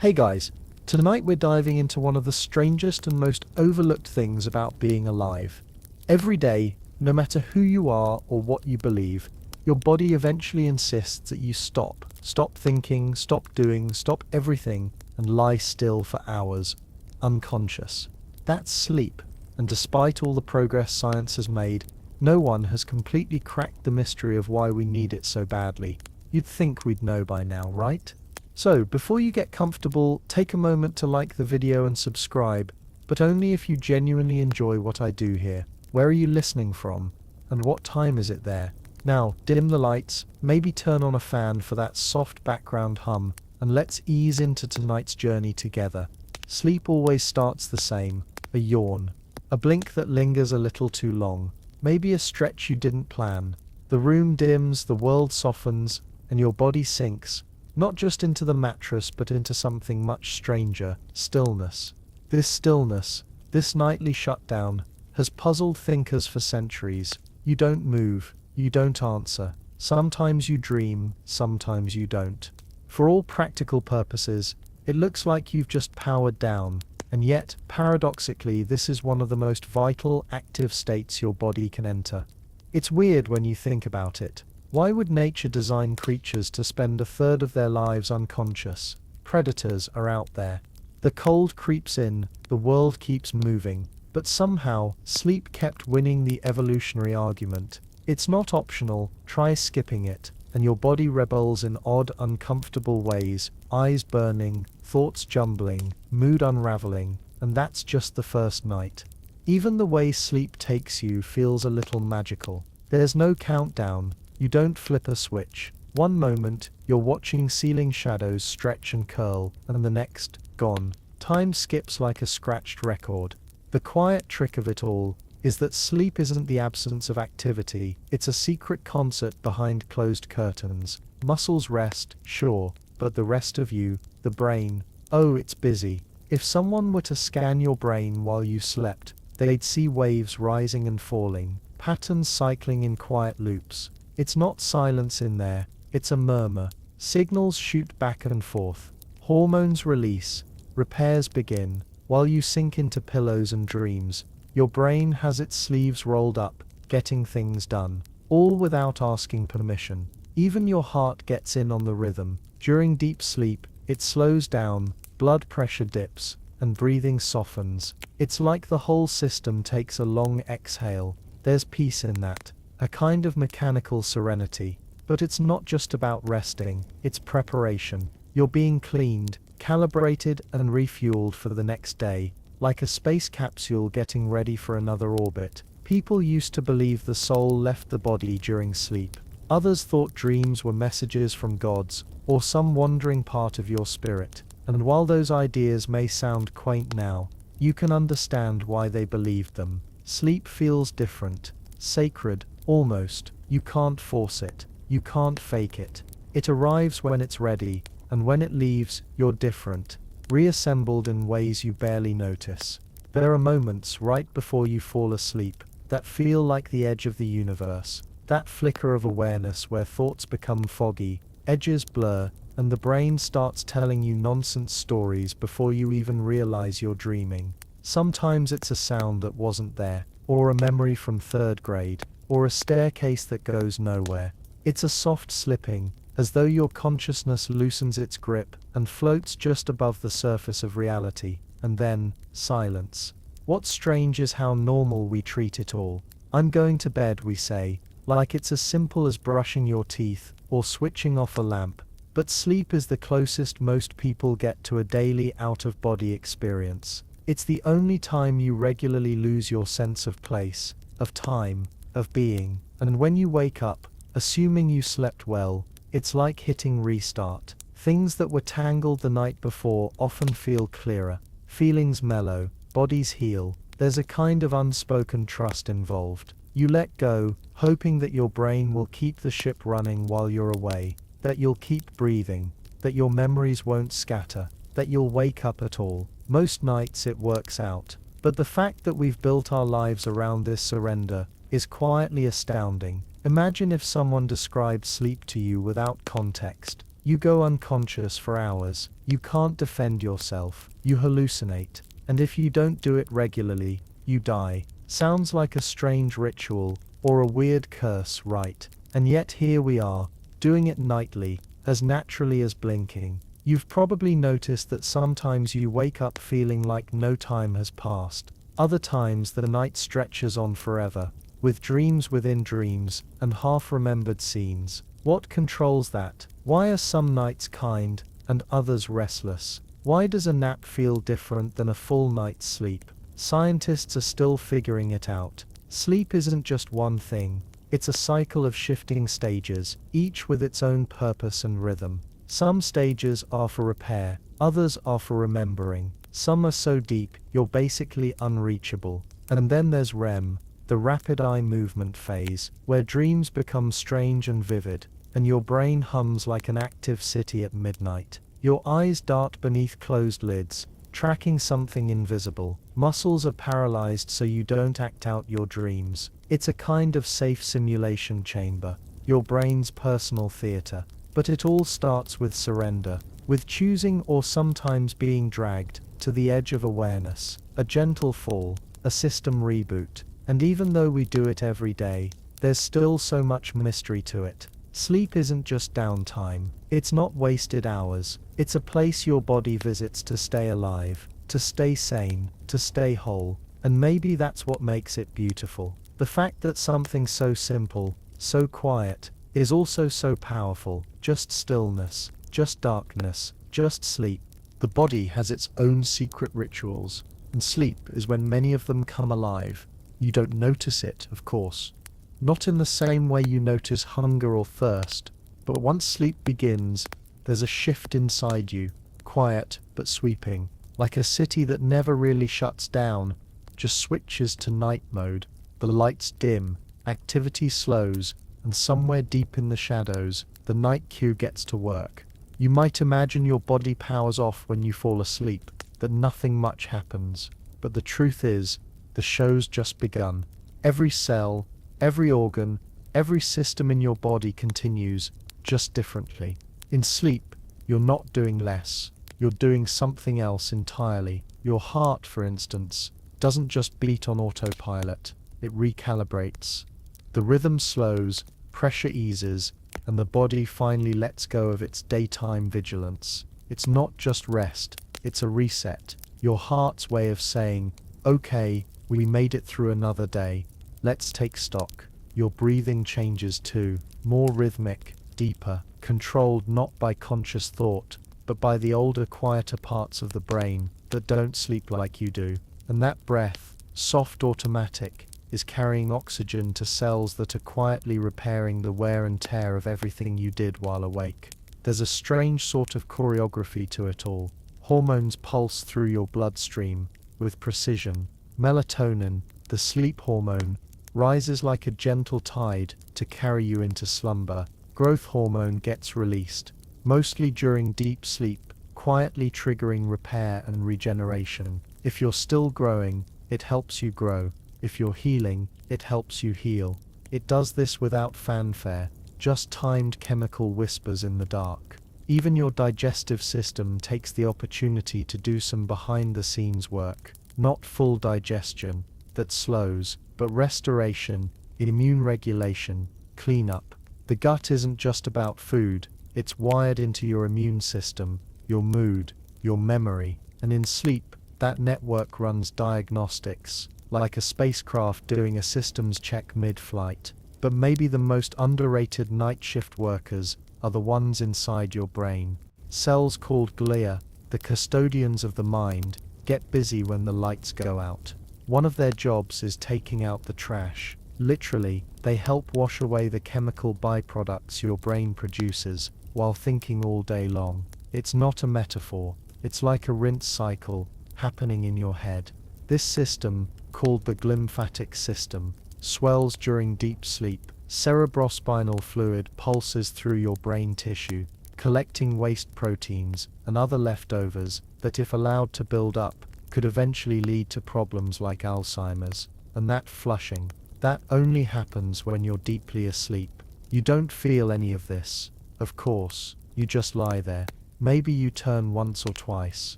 Hey guys, tonight we're diving into one of the strangest and most overlooked things about being alive. Every day, no matter who you are or what you believe, your body eventually insists that you stop. Stop thinking, stop doing, stop everything, and lie still for hours, unconscious. That's sleep, and despite all the progress science has made, no one has completely cracked the mystery of why we need it so badly. You'd think we'd know by now, right? So, before you get comfortable, take a moment to like the video and subscribe, but only if you genuinely enjoy what I do here. Where are you listening from? And what time is it there? Now, dim the lights, maybe turn on a fan for that soft background hum, and let's ease into tonight's journey together. Sleep always starts the same, a yawn. A blink that lingers a little too long. Maybe a stretch you didn't plan. The room dims, the world softens, and your body sinks. Not just into the mattress, but into something much stranger, stillness. This stillness, this nightly shutdown, has puzzled thinkers for centuries. You don't move, you don't answer. Sometimes you dream, sometimes you don't. For all practical purposes, it looks like you've just powered down. And yet, paradoxically, this is one of the most vital, active states your body can enter. It's weird when you think about it. Why would nature design creatures to spend a third of their lives unconscious? Predators are out there. The cold creeps in, the world keeps moving, but somehow, sleep kept winning the evolutionary argument. It's not optional, try skipping it, and your body rebels in odd, uncomfortable ways, eyes burning, thoughts jumbling, mood unraveling, and that's just the first night. Even the way sleep takes you feels a little magical. There's no countdown. You don't flip a switch. One moment, you're watching ceiling shadows stretch and curl, and the next, gone. Time skips like a scratched record. The quiet trick of it all is that sleep isn't the absence of activity, it's a secret concert behind closed curtains. Muscles rest, sure, but the rest of you, the brain, oh, it's busy. If someone were to scan your brain while you slept, they'd see waves rising and falling, patterns cycling in quiet loops. It's not silence in there, it's a murmur. Signals shoot back and forth. Hormones release. Repairs begin. While you sink into pillows and dreams, your brain has its sleeves rolled up, getting things done. All without asking permission. Even your heart gets in on the rhythm. During deep sleep, it slows down, blood pressure dips, and breathing softens. It's like the whole system takes a long exhale. There's peace in that. A kind of mechanical serenity. But it's not just about resting, it's preparation. You're being cleaned, calibrated, and refueled for the next day, like a space capsule getting ready for another orbit. People used to believe the soul left the body during sleep. Others thought dreams were messages from gods, or some wandering part of your spirit. And while those ideas may sound quaint now, you can understand why they believed them. Sleep feels different, sacred, almost. You can't force it. You can't fake it. It arrives when it's ready, and when it leaves, you're different, reassembled in ways you barely notice. There are moments right before you fall asleep that feel like the edge of the universe, that flicker of awareness where thoughts become foggy, edges blur, and the brain starts telling you nonsense stories before you even realize you're dreaming. Sometimes it's a sound that wasn't there, or a memory from third grade, or a staircase that goes nowhere. It's a soft slipping, as though your consciousness loosens its grip and floats just above the surface of reality, and then, silence. What's strange is how normal we treat it all. I'm going to bed, we say, like it's as simple as brushing your teeth or switching off a lamp. But sleep is the closest most people get to a daily out-of-body experience. It's the only time you regularly lose your sense of place, of time, of being, and when you wake up, assuming you slept well, it's like hitting restart. Things that were tangled the night before often feel clearer, feelings mellow, bodies heal. There's a kind of unspoken trust involved. You let go, hoping that your brain will keep the ship running while you're away, that you'll keep breathing, that your memories won't scatter, that you'll wake up at all. Most nights it works out, but the fact that we've built our lives around this surrender is quietly astounding. Imagine if someone described sleep to you without context. You go unconscious for hours. You can't defend yourself. You hallucinate. And if you don't do it regularly, you die. Sounds like a strange ritual, or a weird curse, right? And yet here we are, doing it nightly, as naturally as blinking. You've probably noticed that sometimes you wake up feeling like no time has passed. Other times the night stretches on forever, with dreams within dreams, and half-remembered scenes. What controls that? Why are some nights kind, and others restless? Why does a nap feel different than a full night's sleep? Scientists are still figuring it out. Sleep isn't just one thing. It's a cycle of shifting stages, each with its own purpose and rhythm. Some stages are for repair, others are for remembering. Some are so deep, you're basically unreachable. And then there's REM, the rapid eye movement phase, where dreams become strange and vivid, and your brain hums like an active city at midnight. Your eyes dart beneath closed lids, tracking something invisible. Muscles are paralyzed so you don't act out your dreams. It's a kind of safe simulation chamber, your brain's personal theater. But it all starts with surrender, with choosing or sometimes being dragged to the edge of awareness, a gentle fall, a system reboot. And even though we do it every day, there's still so much mystery to it. Sleep isn't just downtime. It's not wasted hours. It's a place your body visits to stay alive, to stay sane, to stay whole. And maybe that's what makes it beautiful. The fact that something so simple, so quiet, is also so powerful. Just stillness, just darkness, just sleep. The body has its own secret rituals, and sleep is when many of them come alive. You don't notice it, of course. Not in the same way you notice hunger or thirst, but once sleep begins, there's a shift inside you, quiet but sweeping, like a city that never really shuts down, just switches to night mode. The lights dim, activity slows, and somewhere deep in the shadows, the night cue gets to work. You might imagine your body powers off when you fall asleep, that nothing much happens. But the truth is, the show's just begun. Every cell, every organ, every system in your body continues, just differently. In sleep, you're not doing less. You're doing something else entirely. Your heart, for instance, doesn't just beat on autopilot. It recalibrates. The rhythm slows, pressure eases, and the body finally lets go of its daytime vigilance. It's not just rest, it's a reset. Your heart's way of saying, okay, we made it through another day. Let's take stock. Your breathing changes too, more rhythmic, deeper, controlled not by conscious thought, but by the older, quieter parts of the brain that don't sleep like you do. And that breath, soft, automatic, is carrying oxygen to cells that are quietly repairing the wear and tear of everything you did while awake. There's a strange sort of choreography to it all. Hormones pulse through your bloodstream with precision. Melatonin, the sleep hormone, rises like a gentle tide to carry you into slumber. Growth hormone gets released, mostly during deep sleep, quietly triggering repair and regeneration. If you're still growing, it helps you grow. If you're healing, it helps you heal. It does this without fanfare, just timed chemical whispers in the dark. Even your digestive system takes the opportunity to do some behind-the-scenes work. Not full digestion, that slows, but restoration, immune regulation, cleanup. The gut isn't just about food, it's wired into your immune system, your mood, your memory. And in sleep, that network runs diagnostics, like a spacecraft doing a systems check mid-flight. But maybe the most underrated night shift workers are the ones inside your brain. Cells called glia, the custodians of the mind, get busy when the lights go out. One of their jobs is taking out the trash. Literally, they help wash away the chemical byproducts your brain produces while thinking all day long. It's not a metaphor, it's like a rinse cycle happening in your head. This system, called the glymphatic system, swells during deep sleep. Cerebrospinal fluid pulses through your brain tissue, collecting waste proteins and other leftovers that, if allowed to build up, could eventually lead to problems like Alzheimer's. And that flushing, that only happens when you're deeply asleep. You don't feel any of this, of course. You just lie there. Maybe you turn once or twice.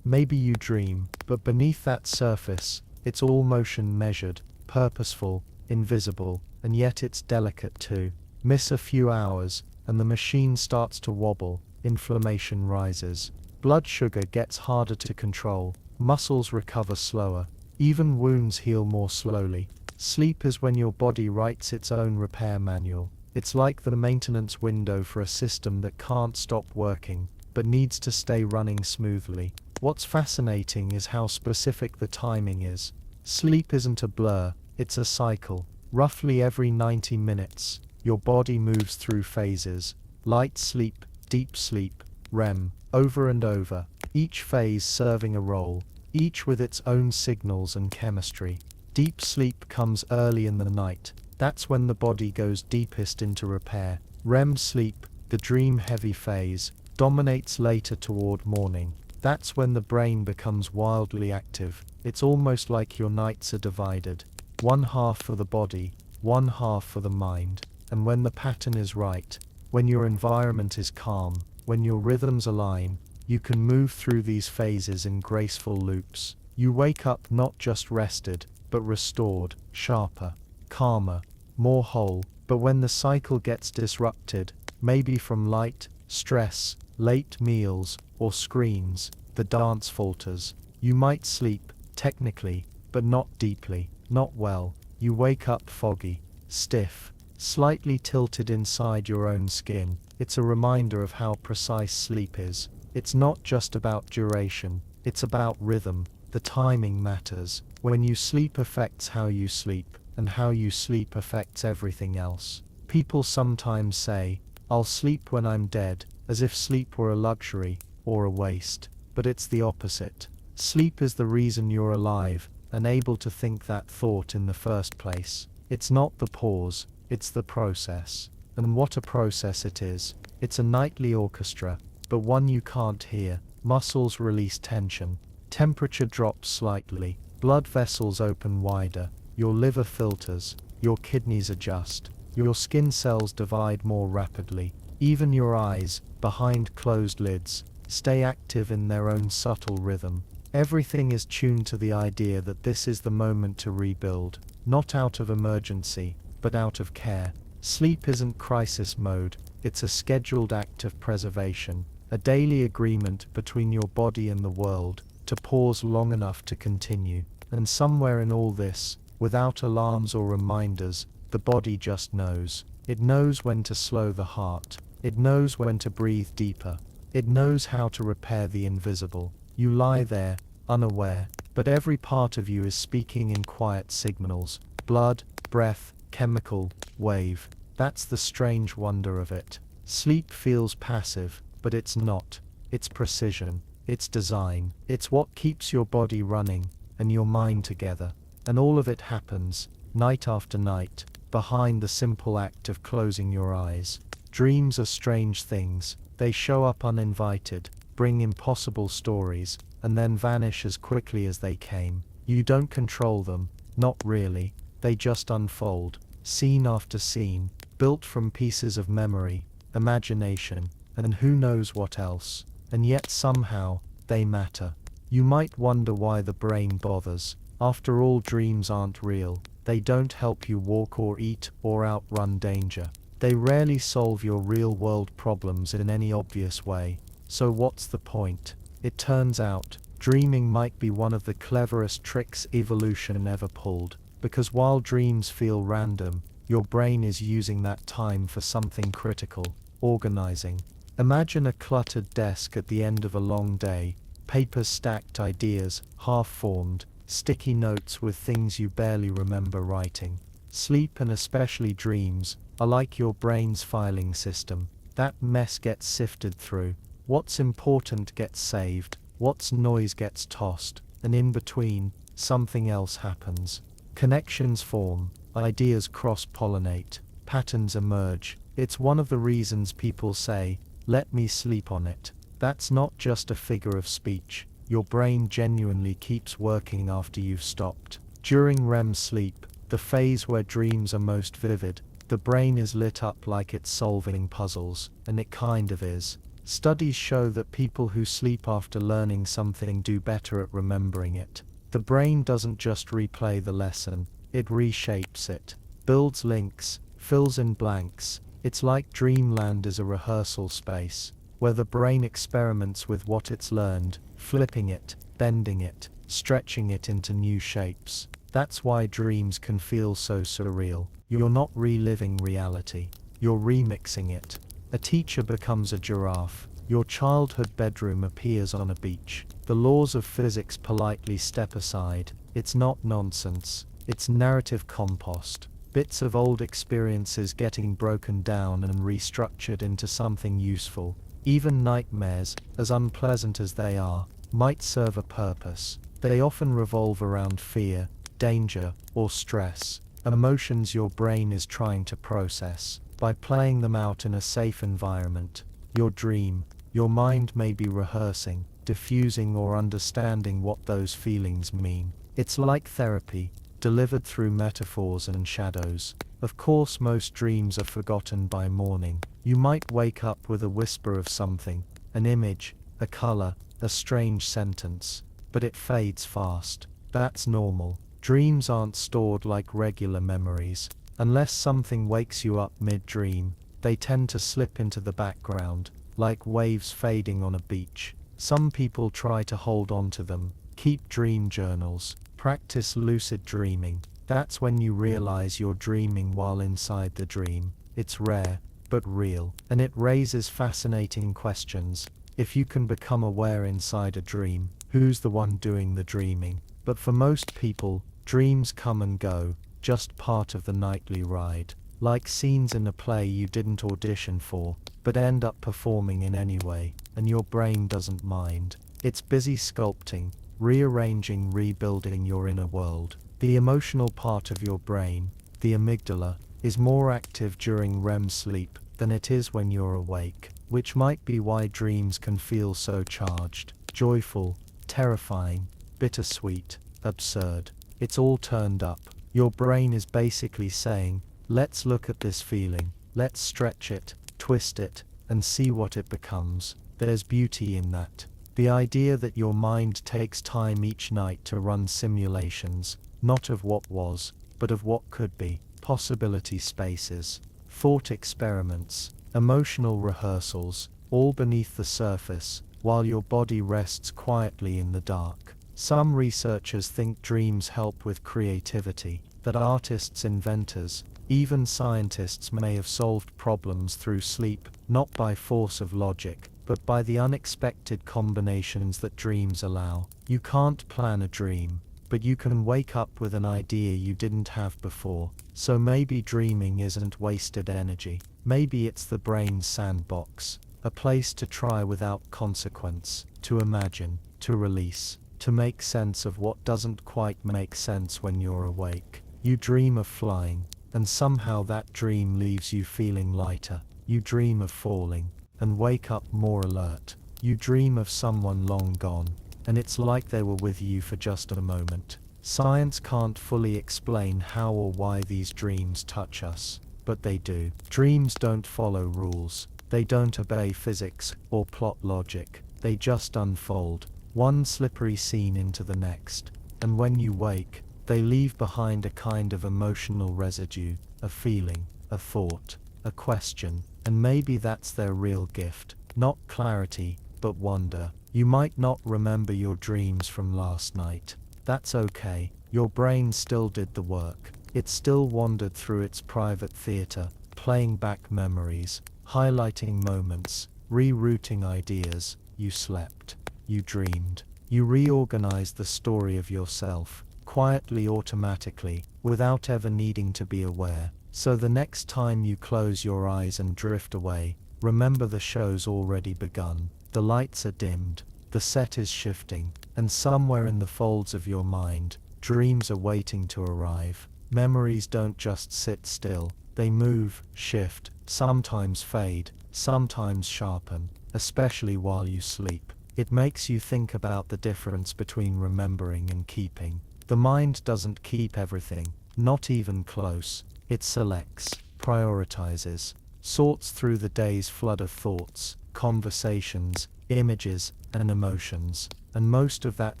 Maybe you dream. But beneath that surface, it's all motion measured, purposeful, invisible, and yet it's delicate too. Miss a few hours, and the machine starts to wobble, inflammation rises. Blood sugar gets harder to control, muscles recover slower, even wounds heal more slowly. Sleep is when your body writes its own repair manual. It's like the maintenance window for a system that can't stop working, but needs to stay running smoothly. What's fascinating is how specific the timing is. Sleep isn't a blur, it's a cycle. Roughly every 90 minutes, your body moves through phases. Light sleep, deep sleep, REM, over and over, each phase serving a role, each with its own signals and chemistry. Deep sleep comes early in the night. That's when the body goes deepest into repair. REM sleep, the dream-heavy phase, dominates later toward morning. That's when the brain becomes wildly active. It's almost like your nights are divided. One half for the body, one half for the mind. And when the pattern is right, when your environment is calm, when your rhythms align, you can move through these phases in graceful loops. You wake up not just rested, but restored, sharper, calmer, more whole. But when the cycle gets disrupted, maybe from light, stress, late meals, or screens, the dance falters. You might sleep, technically, but not deeply, not well. You wake up foggy, stiff, slightly tilted inside your own skin. It's a reminder of how precise sleep is. It's not just about duration, it's about rhythm. The timing matters. When you sleep affects how you sleep, and how you sleep affects everything else. People sometimes say, "I'll sleep when I'm dead," as if sleep were a luxury, or a waste. But it's the opposite. Sleep is the reason you're alive, and able to think that thought in the first place. It's not the pause, it's the process. And what a process it is. It's a nightly orchestra, but one you can't hear. Muscles release tension. Temperature drops slightly. Blood vessels open wider. Your liver filters. Your kidneys adjust. Your skin cells divide more rapidly. Even your eyes, behind closed lids, stay active in their own subtle rhythm. Everything is tuned to the idea that this is the moment to rebuild, not out of emergency, but out of care. Sleep isn't crisis mode, it's a scheduled act of preservation, a daily agreement between your body and the world, to pause long enough to continue. And somewhere in all this, without alarms or reminders, the body just knows. It knows when to slow the heart. It knows when to breathe deeper. It knows how to repair the invisible. You lie there, unaware, but every part of you is speaking in quiet signals. Blood, breath, chemical, wave. That's the strange wonder of it. Sleep feels passive, but it's not. It's precision. It's design. It's what keeps your body running, and your mind together. And all of it happens, night after night, behind the simple act of closing your eyes. Dreams are strange things. They show up uninvited, bring impossible stories, and then vanish as quickly as they came. You don't control them, not really. They just unfold, scene after scene, built from pieces of memory, imagination, and who knows what else. And yet somehow, they matter. You might wonder why the brain bothers. After all, dreams aren't real. They don't help you walk or eat or outrun danger. They rarely solve your real-world problems in any obvious way. So what's the point? It turns out, dreaming might be one of the cleverest tricks evolution ever pulled. Because while dreams feel random, your brain is using that time for something critical, organizing. Imagine a cluttered desk at the end of a long day, papers stacked, ideas, half-formed, sticky notes with things you barely remember writing. Sleep, and especially dreams, are like your brain's filing system. That mess gets sifted through. What's important gets saved, what's noise gets tossed, and in between, something else happens. Connections form, ideas cross-pollinate, patterns emerge. It's one of the reasons people say, "Let me sleep on it." That's not just a figure of speech. Your brain genuinely keeps working after you've stopped. During REM sleep, the phase where dreams are most vivid, the brain is lit up like it's solving puzzles, and it kind of is. Studies show that people who sleep after learning something do better at remembering it. The brain doesn't just replay the lesson, it reshapes it, builds links, fills in blanks. It's like dreamland is a rehearsal space, where the brain experiments with what it's learned, flipping it, bending it, stretching it into new shapes. That's why dreams can feel so surreal. You're not reliving reality, you're remixing it. A teacher becomes a giraffe. Your childhood bedroom appears on a beach. The laws of physics politely step aside. It's not nonsense. It's narrative compost. Bits of old experiences getting broken down and restructured into something useful. Even nightmares, as unpleasant as they are, might serve a purpose. They often revolve around fear, danger, or stress. Emotions your brain is trying to process. By playing them out in a safe environment, your dream, your mind may be rehearsing, diffusing or understanding what those feelings mean. It's like therapy, delivered through metaphors and shadows. Of course, most dreams are forgotten by morning. You might wake up with a whisper of something, an image, a color, a strange sentence, but it fades fast. That's normal. Dreams aren't stored like regular memories. Unless something wakes you up mid-dream, they tend to slip into the background, like waves fading on a beach. Some people try to hold on to them, keep dream journals, practice lucid dreaming. That's when you realize you're dreaming while inside the dream. It's rare, but real, and it raises fascinating questions. If you can become aware inside a dream, who's the one doing the dreaming? But for most people, dreams come and go, just part of the nightly ride, like scenes in a play you didn't audition for, but end up performing in anyway, and your brain doesn't mind. It's busy sculpting, rearranging, rebuilding your inner world. The emotional part of your brain, the amygdala, is more active during REM sleep than it is when you're awake, which might be why dreams can feel so charged, joyful, terrifying, bittersweet, absurd. It's all turned up. Your brain is basically saying, let's look at this feeling, let's stretch it, twist it, and see what it becomes. There's beauty in that. The idea that your mind takes time each night to run simulations, not of what was, but of what could be. Possibility spaces, thought experiments, emotional rehearsals, all beneath the surface, while your body rests quietly in the dark. Some researchers think dreams help with creativity, that artists, inventors, even scientists may have solved problems through sleep, not by force of logic, but by the unexpected combinations that dreams allow. You can't plan a dream, but you can wake up with an idea you didn't have before. So maybe dreaming isn't wasted energy. Maybe it's the brain's sandbox, a place to try without consequence, to imagine, to release, to make sense of what doesn't quite make sense when you're awake. You dream of flying, and somehow that dream leaves you feeling lighter. You dream of falling, and wake up more alert. You dream of someone long gone, and it's like they were with you for just a moment. Science can't fully explain how or why these dreams touch us, but they do. Dreams don't follow rules. They don't obey physics or plot logic. They just unfold, one slippery scene into the next, and when you wake, they leave behind a kind of emotional residue, a feeling, a thought, a question, and maybe that's their real gift, not clarity, but wonder. You might not remember your dreams from last night. That's okay. Your brain still did the work. It still wandered through its private theater, playing back memories, highlighting moments, rerouting ideas. You slept. You dreamed. You reorganized the story of yourself, quietly, automatically, without ever needing to be aware. So the next time you close your eyes and drift away, remember the show's already begun. The lights are dimmed, the set is shifting, and somewhere in the folds of your mind, dreams are waiting to arrive. Memories don't just sit still, they move, shift, sometimes fade, sometimes sharpen, especially while you sleep. It makes you think about the difference between remembering and keeping. The mind doesn't keep everything, not even close. It selects, prioritizes, sorts through the day's flood of thoughts, conversations, images, and emotions, and most of that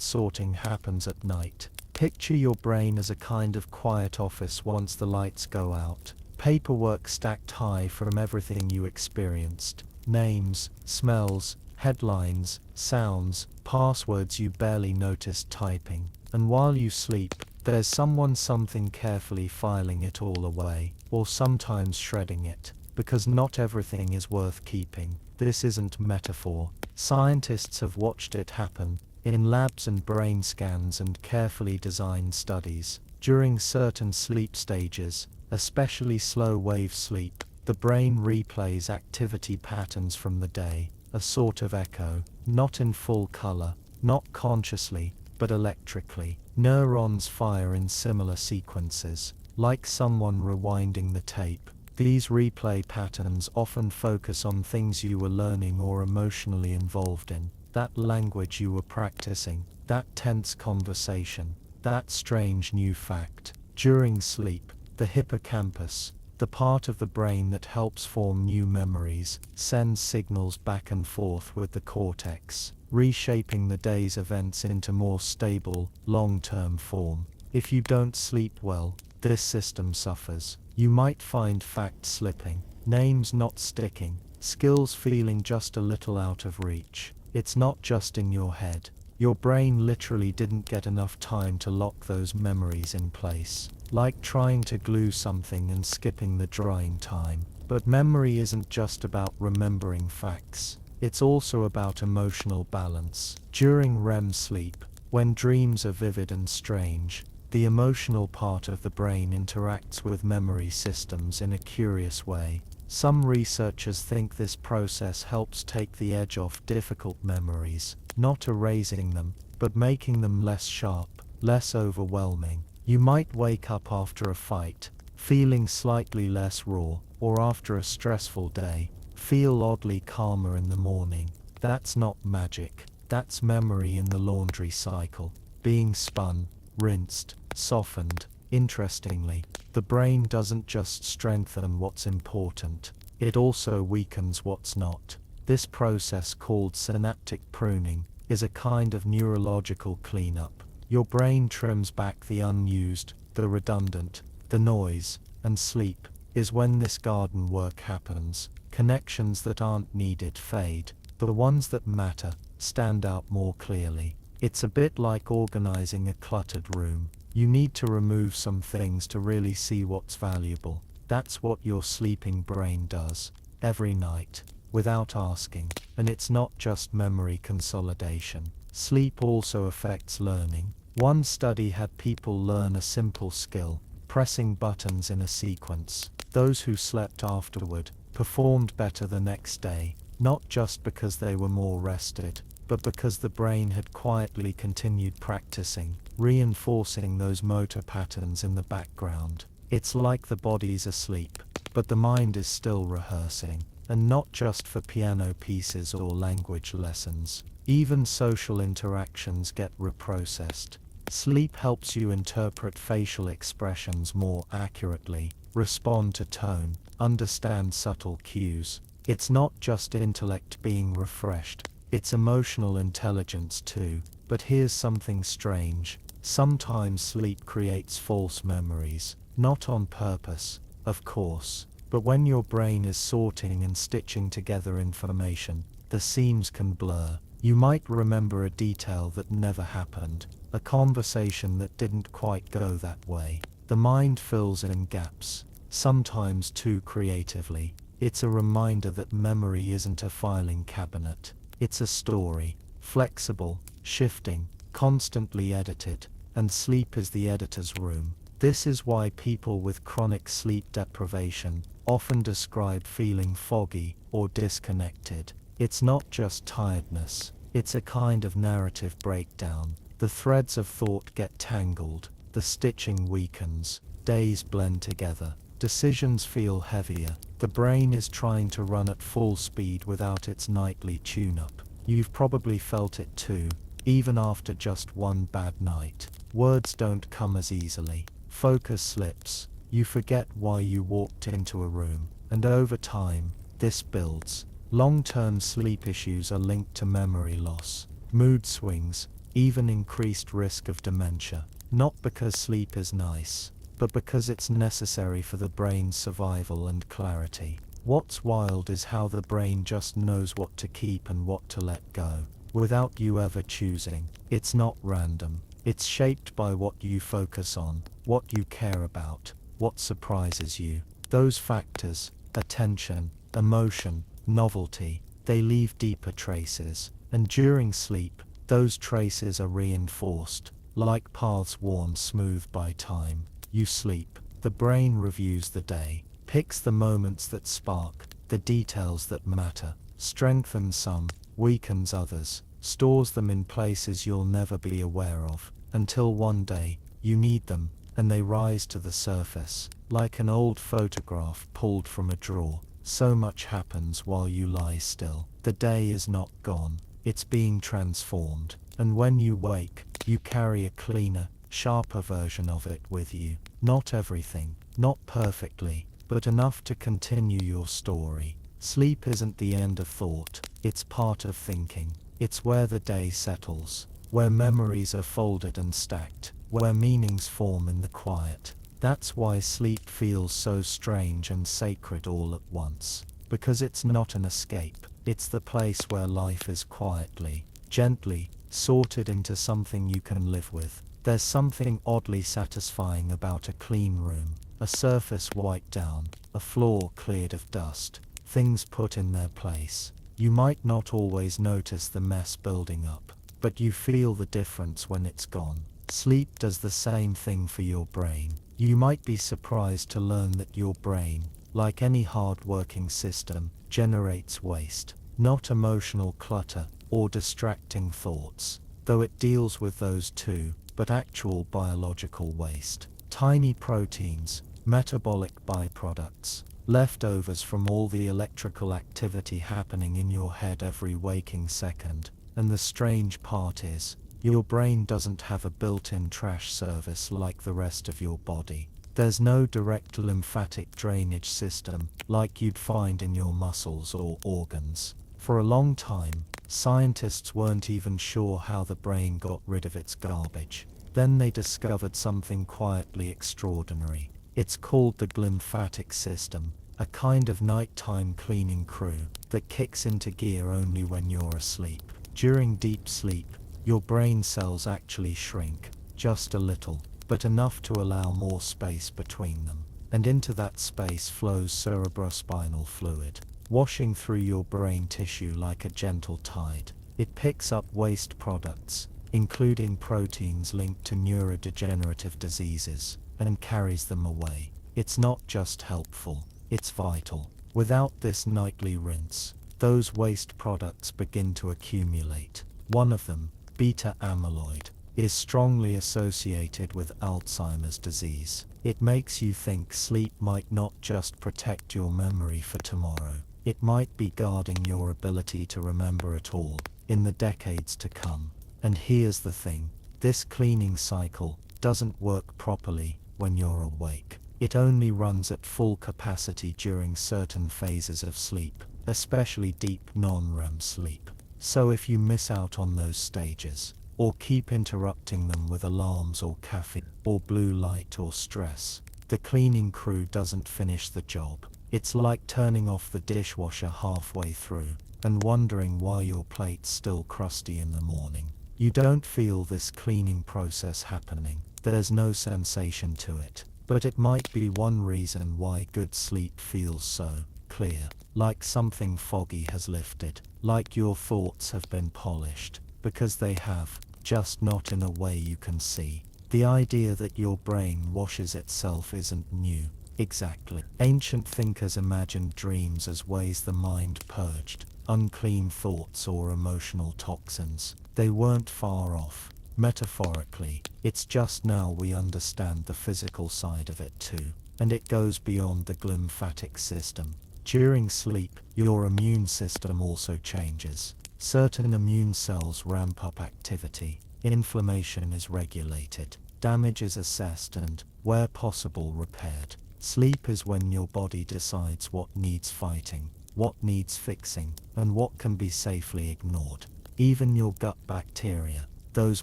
sorting happens at night. Picture your brain as a kind of quiet office once the lights go out. Paperwork stacked high from everything you experienced. Names, smells, headlines, sounds, passwords you barely noticed typing. And while you sleep, there's something carefully filing it all away, or sometimes shredding it, because not everything is worth keeping. This isn't metaphor. Scientists have watched it happen, in labs and brain scans and carefully designed studies. During certain sleep stages, especially slow-wave sleep, the brain replays activity patterns from the day, a sort of echo, not in full color, not consciously, but electrically. Neurons fire in similar sequences, like someone rewinding the tape. These replay patterns often focus on things you were learning or emotionally involved in, that language you were practicing, that tense conversation, that strange new fact. During sleep, the hippocampus, the part of the brain that helps form new memories, sends signals back and forth with the cortex, reshaping the day's events into more stable, long-term form. If you don't sleep well, this system suffers. You might find facts slipping, names not sticking, skills feeling just a little out of reach. It's not just in your head. Your brain literally didn't get enough time to lock those memories in place. Like trying to glue something and skipping the drying time. But memory isn't just about remembering facts. It's also about emotional balance. During REM sleep, when dreams are vivid and strange, the emotional part of the brain interacts with memory systems in a curious way. Some researchers think this process helps take the edge off difficult memories, not erasing them, but making them less sharp, less overwhelming. You might wake up after a fight, feeling slightly less raw, or after a stressful day, feel oddly calmer in the morning. That's not magic. That's memory in the laundry cycle, being spun, rinsed, softened. Interestingly, the brain doesn't just strengthen what's important, it also weakens what's not. This process, called synaptic pruning, is a kind of neurological cleanup. Your brain trims back the unused, the redundant, the noise, and sleep is when this garden work happens. Connections that aren't needed fade, the ones that matter stand out more clearly. It's a bit like organizing a cluttered room. You need to remove some things to really see what's valuable. That's what your sleeping brain does, every night, without asking. And it's not just memory consolidation. Sleep also affects learning. One study had people learn a simple skill, pressing buttons in a sequence. Those who slept afterward performed better the next day, not just because they were more rested, but because the brain had quietly continued practicing, reinforcing those motor patterns in the background. It's like the body's asleep, but the mind is still rehearsing, and not just for piano pieces or language lessons. Even social interactions get reprocessed. Sleep helps you interpret facial expressions more accurately, respond to tone, understand subtle cues. It's not just intellect being refreshed, it's emotional intelligence too. But here's something strange. Sometimes sleep creates false memories, not on purpose, of course, but when your brain is sorting and stitching together information, the seams can blur. You might remember a detail that never happened, a conversation that didn't quite go that way. The mind fills in gaps, sometimes too creatively. It's a reminder that memory isn't a filing cabinet. It's a story, flexible, shifting, constantly edited, and sleep is the editor's room. This is why people with chronic sleep deprivation often describe feeling foggy or disconnected. It's not just tiredness, it's a kind of narrative breakdown. The threads of thought get tangled, the stitching weakens, days blend together, decisions feel heavier. The brain is trying to run at full speed without its nightly tune-up. You've probably felt it too, even after just one bad night. Words don't come as easily. Focus slips. You forget why you walked into a room. And over time, this builds. Long-term sleep issues are linked to memory loss, mood swings, even increased risk of dementia. Not because sleep is nice, but because it's necessary for the brain's survival and clarity. What's wild is how the brain just knows what to keep and what to let go, without you ever choosing. It's not random. It's shaped by what you focus on, what you care about, what surprises you. Those factors, attention, emotion, novelty, they leave deeper traces, and during sleep, those traces are reinforced, like paths worn smooth by time. You sleep, the brain reviews the day, picks the moments that spark, the details that matter, strengthens some, weakens others, stores them in places you'll never be aware of, until one day, you need them, and they rise to the surface, like an old photograph pulled from a drawer. So much happens while you lie still. The day is not gone, it's being transformed, and when you wake, you carry a cleaner, sharper version of it with you. Not everything, not perfectly, but enough to continue your story. Sleep isn't the end of thought, it's part of thinking. It's where the day settles, where memories are folded and stacked, where meanings form in the quiet. That's why sleep feels so strange and sacred all at once. Because it's not an escape, it's the place where life is quietly, gently, sorted into something you can live with. There's something oddly satisfying about a clean room, a surface wiped down, a floor cleared of dust, things put in their place. You might not always notice the mess building up, but you feel the difference when it's gone. Sleep does the same thing for your brain. You might be surprised to learn that your brain, like any hard-working system, generates waste, not emotional clutter or distracting thoughts, though it deals with those too, but actual biological waste. Tiny proteins, metabolic byproducts, leftovers from all the electrical activity happening in your head every waking second. And the strange part is, your brain doesn't have a built-in trash service like the rest of your body. There's no direct lymphatic drainage system like you'd find in your muscles or organs. For a long time, scientists weren't even sure how the brain got rid of its garbage. Then they discovered something quietly extraordinary. It's called the glymphatic system, a kind of nighttime cleaning crew that kicks into gear only when you're asleep. During deep sleep, your brain cells actually shrink, just a little, but enough to allow more space between them. And into that space flows cerebrospinal fluid, washing through your brain tissue like a gentle tide. It picks up waste products, including proteins linked to neurodegenerative diseases, and carries them away. It's not just helpful, it's vital. Without this nightly rinse, those waste products begin to accumulate. One of them, beta amyloid, is strongly associated with Alzheimer's disease. It makes you think sleep might not just protect your memory for tomorrow, it might be guarding your ability to remember it all in the decades to come. And here's the thing, this cleaning cycle doesn't work properly when you're awake. It only runs at full capacity during certain phases of sleep, especially deep non-REM sleep. So if you miss out on those stages, or keep interrupting them with alarms or caffeine, or blue light or stress, the cleaning crew doesn't finish the job. It's like turning off the dishwasher halfway through, and wondering why your plate's still crusty in the morning. You don't feel this cleaning process happening. There's no sensation to it. But it might be one reason why good sleep feels so clear, like something foggy has lifted, like your thoughts have been polished, because they have, just not in a way you can see. The idea that your brain washes itself isn't new. Exactly. Ancient thinkers imagined dreams as ways the mind purged unclean thoughts or emotional toxins. They weren't far off. Metaphorically, it's just now we understand the physical side of it too, and it goes beyond the glymphatic system. During sleep, your immune system also changes. Certain immune cells ramp up activity, inflammation is regulated, damage is assessed and, where possible, repaired. Sleep is when your body decides what needs fighting. what needs fixing, and what can be safely ignored. Even your gut bacteria, those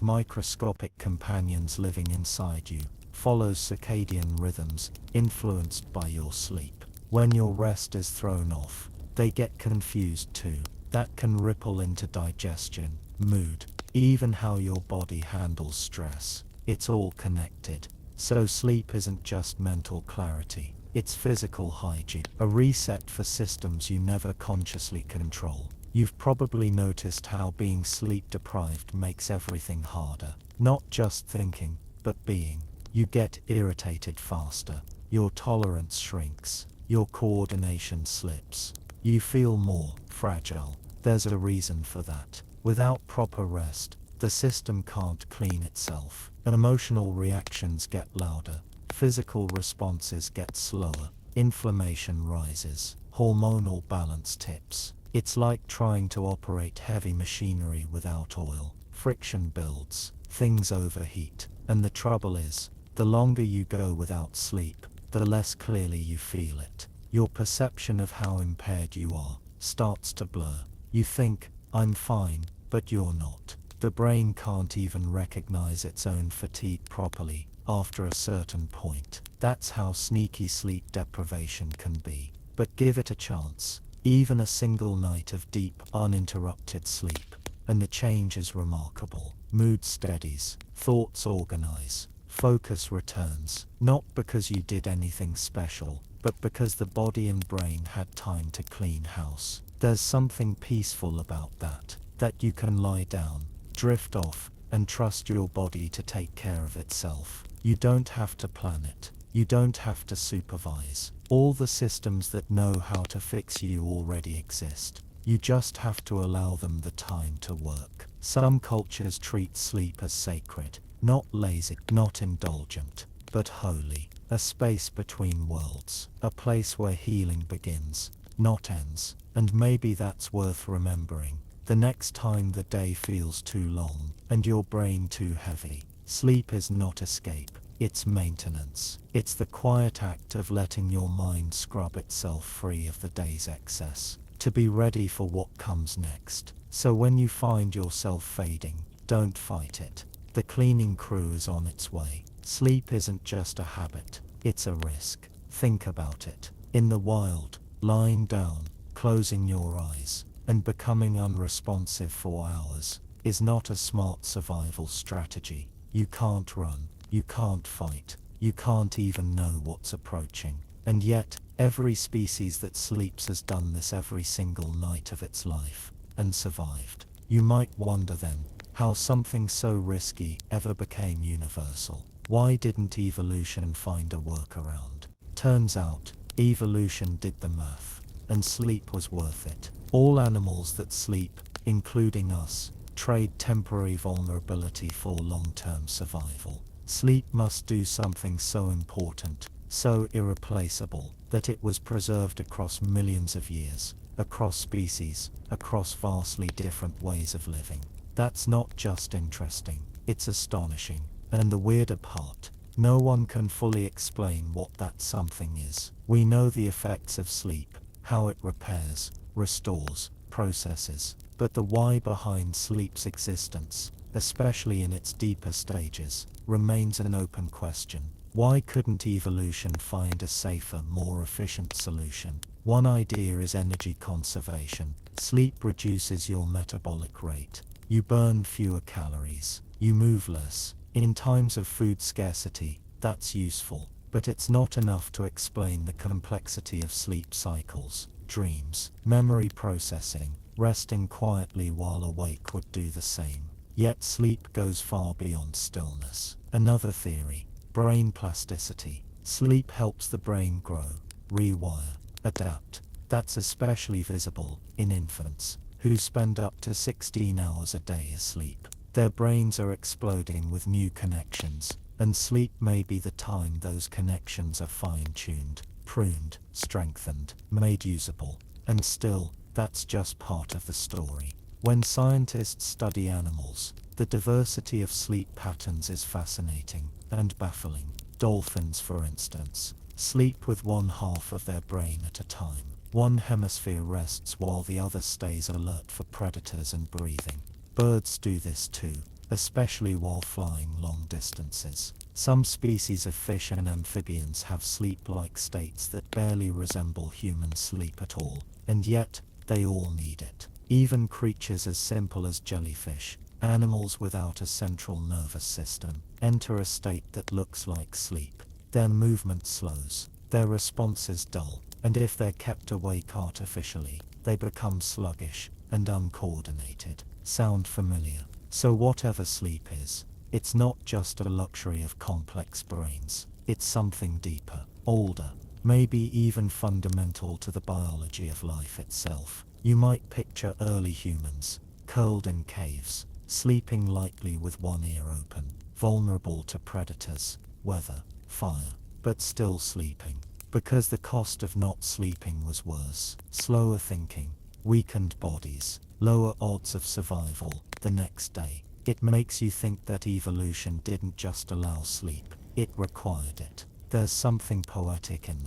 microscopic companions living inside you, follows circadian rhythms influenced by your sleep. When your rest is thrown off, they get confused too. That can ripple into digestion, mood, even how your body handles stress. It's all connected. So sleep isn't just mental clarity, it's physical hygiene, a reset for systems you never consciously control. You've probably noticed how being sleep deprived makes everything harder. Not just thinking, but being. You get irritated faster, your tolerance shrinks, your coordination slips. You feel more fragile. There's a reason for that. Without proper rest, the system can't clean itself, and emotional reactions get louder, physical responses get slower, inflammation rises, hormonal balance tips. It's like trying to operate heavy machinery without oil. Friction builds, things overheat, and the trouble is, the longer you go without sleep, the less clearly you feel it. Your perception of how impaired you are starts to blur. You think, I'm fine, but you're not. The brain can't even recognize its own fatigue properly after a certain point. That's how sneaky sleep deprivation can be. But give it a chance, even a single night of deep, uninterrupted sleep, and the change is remarkable. Mood steadies, thoughts organize, focus returns, not because you did anything special, but because the body and brain had time to clean house. There's something peaceful about that you can lie down, drift off, and trust your body to take care of itself. You don't have to plan it. You don't have to supervise. All the systems that know how to fix you already exist. You just have to allow them the time to work. Some cultures treat sleep as sacred, not lazy, not indulgent, but holy. A space between worlds. A place where healing begins, not ends. And maybe that's worth remembering. The next time the day feels too long, and your brain too heavy, sleep is not escape, it's maintenance. It's the quiet act of letting your mind scrub itself free of the day's excess, to be ready for what comes next. So when you find yourself fading, don't fight it. The cleaning crew is on its way. Sleep isn't just a habit, it's a risk. Think about it. In the wild, lying down, closing your eyes, and becoming unresponsive for hours is not a smart survival strategy. You can't run, you can't fight, you can't even know what's approaching. And yet, every species that sleeps has done this every single night of its life, and survived. You might wonder then, how something so risky ever became universal. Why didn't evolution find a workaround? Turns out, evolution did the math, and sleep was worth it. All animals that sleep, including us, trade temporary vulnerability for long-term survival. Sleep must do something so important, so irreplaceable, that it was preserved across millions of years, across species, across vastly different ways of living. That's not just interesting, it's astonishing. And the weirder part, no one can fully explain what that something is. We know the effects of sleep, how it repairs, restores, processes, but the why behind sleep's existence, especially in its deeper stages, remains an open question. Why couldn't evolution find a safer, more efficient solution? One idea is energy conservation. Sleep reduces your metabolic rate. You burn fewer calories. You move less. In times of food scarcity, that's useful, but it's not enough to explain the complexity of sleep cycles. Dreams, memory processing, resting quietly while awake would do the same. Yet sleep goes far beyond stillness. Another theory, brain plasticity. Sleep helps the brain grow, rewire, adapt. That's especially visible in infants, who spend up to 16 hours a day asleep. Their brains are exploding with new connections, and sleep may be the time those connections are fine-tuned, pruned, strengthened, made usable. And still, that's just part of the story. When scientists study animals, the diversity of sleep patterns is fascinating and baffling. Dolphins, for instance, sleep with one half of their brain at a time. One hemisphere rests while the other stays alert for predators and breathing. Birds do this too, especially while flying long distances. Some species of fish and amphibians have sleep-like states that barely resemble human sleep at all, and yet, they all need it. Even creatures as simple as jellyfish, animals without a central nervous system, enter a state that looks like sleep. Their movement slows, their response is dull, and if they're kept awake artificially, they become sluggish and uncoordinated. Sound familiar? So whatever sleep is, it's not just a luxury of complex brains. It's something deeper, older, maybe even fundamental to the biology of life itself. You might picture early humans, curled in caves, sleeping lightly with one ear open, vulnerable to predators, weather, fire, but still sleeping. Because the cost of not sleeping was worse. Slower thinking, weakened bodies, lower odds of survival the next day. It makes you think that evolution didn't just allow sleep, it required it. There's something poetic in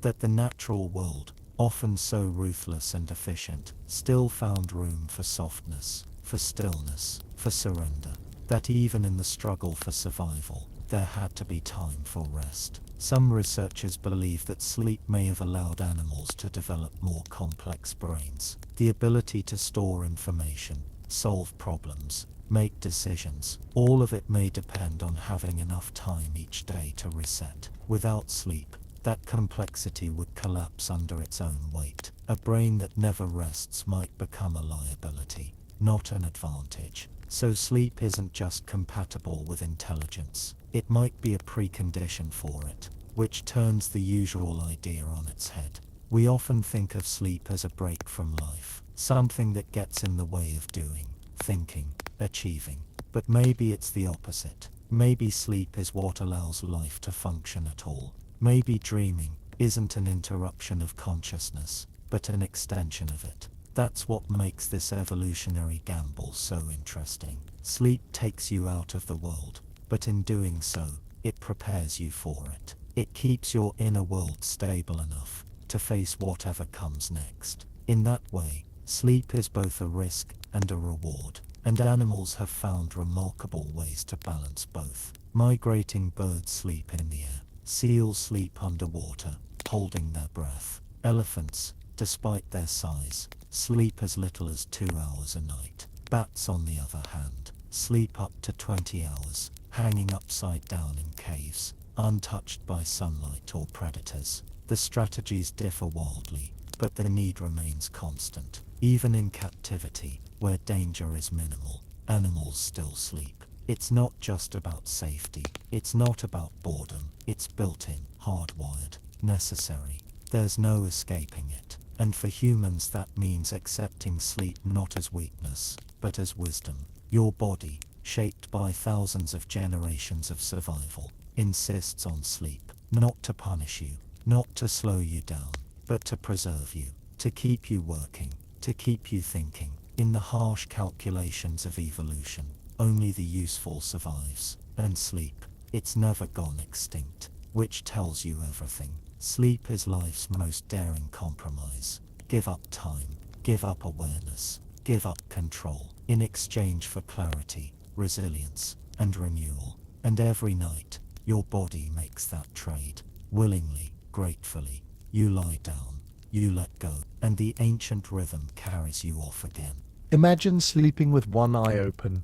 that the natural world, often so ruthless and efficient, still found room for softness, for stillness, for surrender. That even in the struggle for survival, there had to be time for rest. Some researchers believe that sleep may have allowed animals to develop more complex brains, the ability to store information, solve problems, make decisions. All of it may depend on having enough time each day to reset. Without sleep, that complexity would collapse under its own weight. A brain that never rests might become a liability, not an advantage. So sleep isn't just compatible with intelligence, it might be a precondition for it, which turns the usual idea on its head. We often think of sleep as a break from life, something that gets in the way of doing, thinking, achieving. But maybe it's the opposite. Maybe sleep is what allows life to function at all. Maybe dreaming isn't an interruption of consciousness, but an extension of it. That's what makes this evolutionary gamble so interesting. Sleep takes you out of the world, but in doing so, it prepares you for it. It keeps your inner world stable enough to face whatever comes next. In that way, sleep is both a risk and a reward, and animals have found remarkable ways to balance both. Migrating birds sleep in the air. Seals sleep underwater, holding their breath. Elephants, despite their size, sleep as little as 2 hours a night. Bats, on the other hand, sleep up to 20 hours, hanging upside down in caves, untouched by sunlight or predators. The strategies differ wildly, but the need remains constant. Even in captivity, where danger is minimal, animals still sleep. It's not just about safety, it's not about boredom, it's built-in, hardwired, necessary. There's no escaping it. And for humans that means accepting sleep not as weakness, but as wisdom. Your body, shaped by thousands of generations of survival, insists on sleep, not to punish you, not to slow you down, but to preserve you, to keep you working, to keep you thinking. In the harsh calculations of evolution, only the useful survives, and sleep, it's never gone extinct, which tells you everything. Sleep is life's most daring compromise. Give up time, give up awareness, give up control, in exchange for clarity, resilience, and renewal. And every night, your body makes that trade. Willingly, gratefully, you lie down, you let go, and the ancient rhythm carries you off again. Imagine sleeping with one eye open.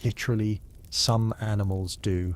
Literally, some animals do.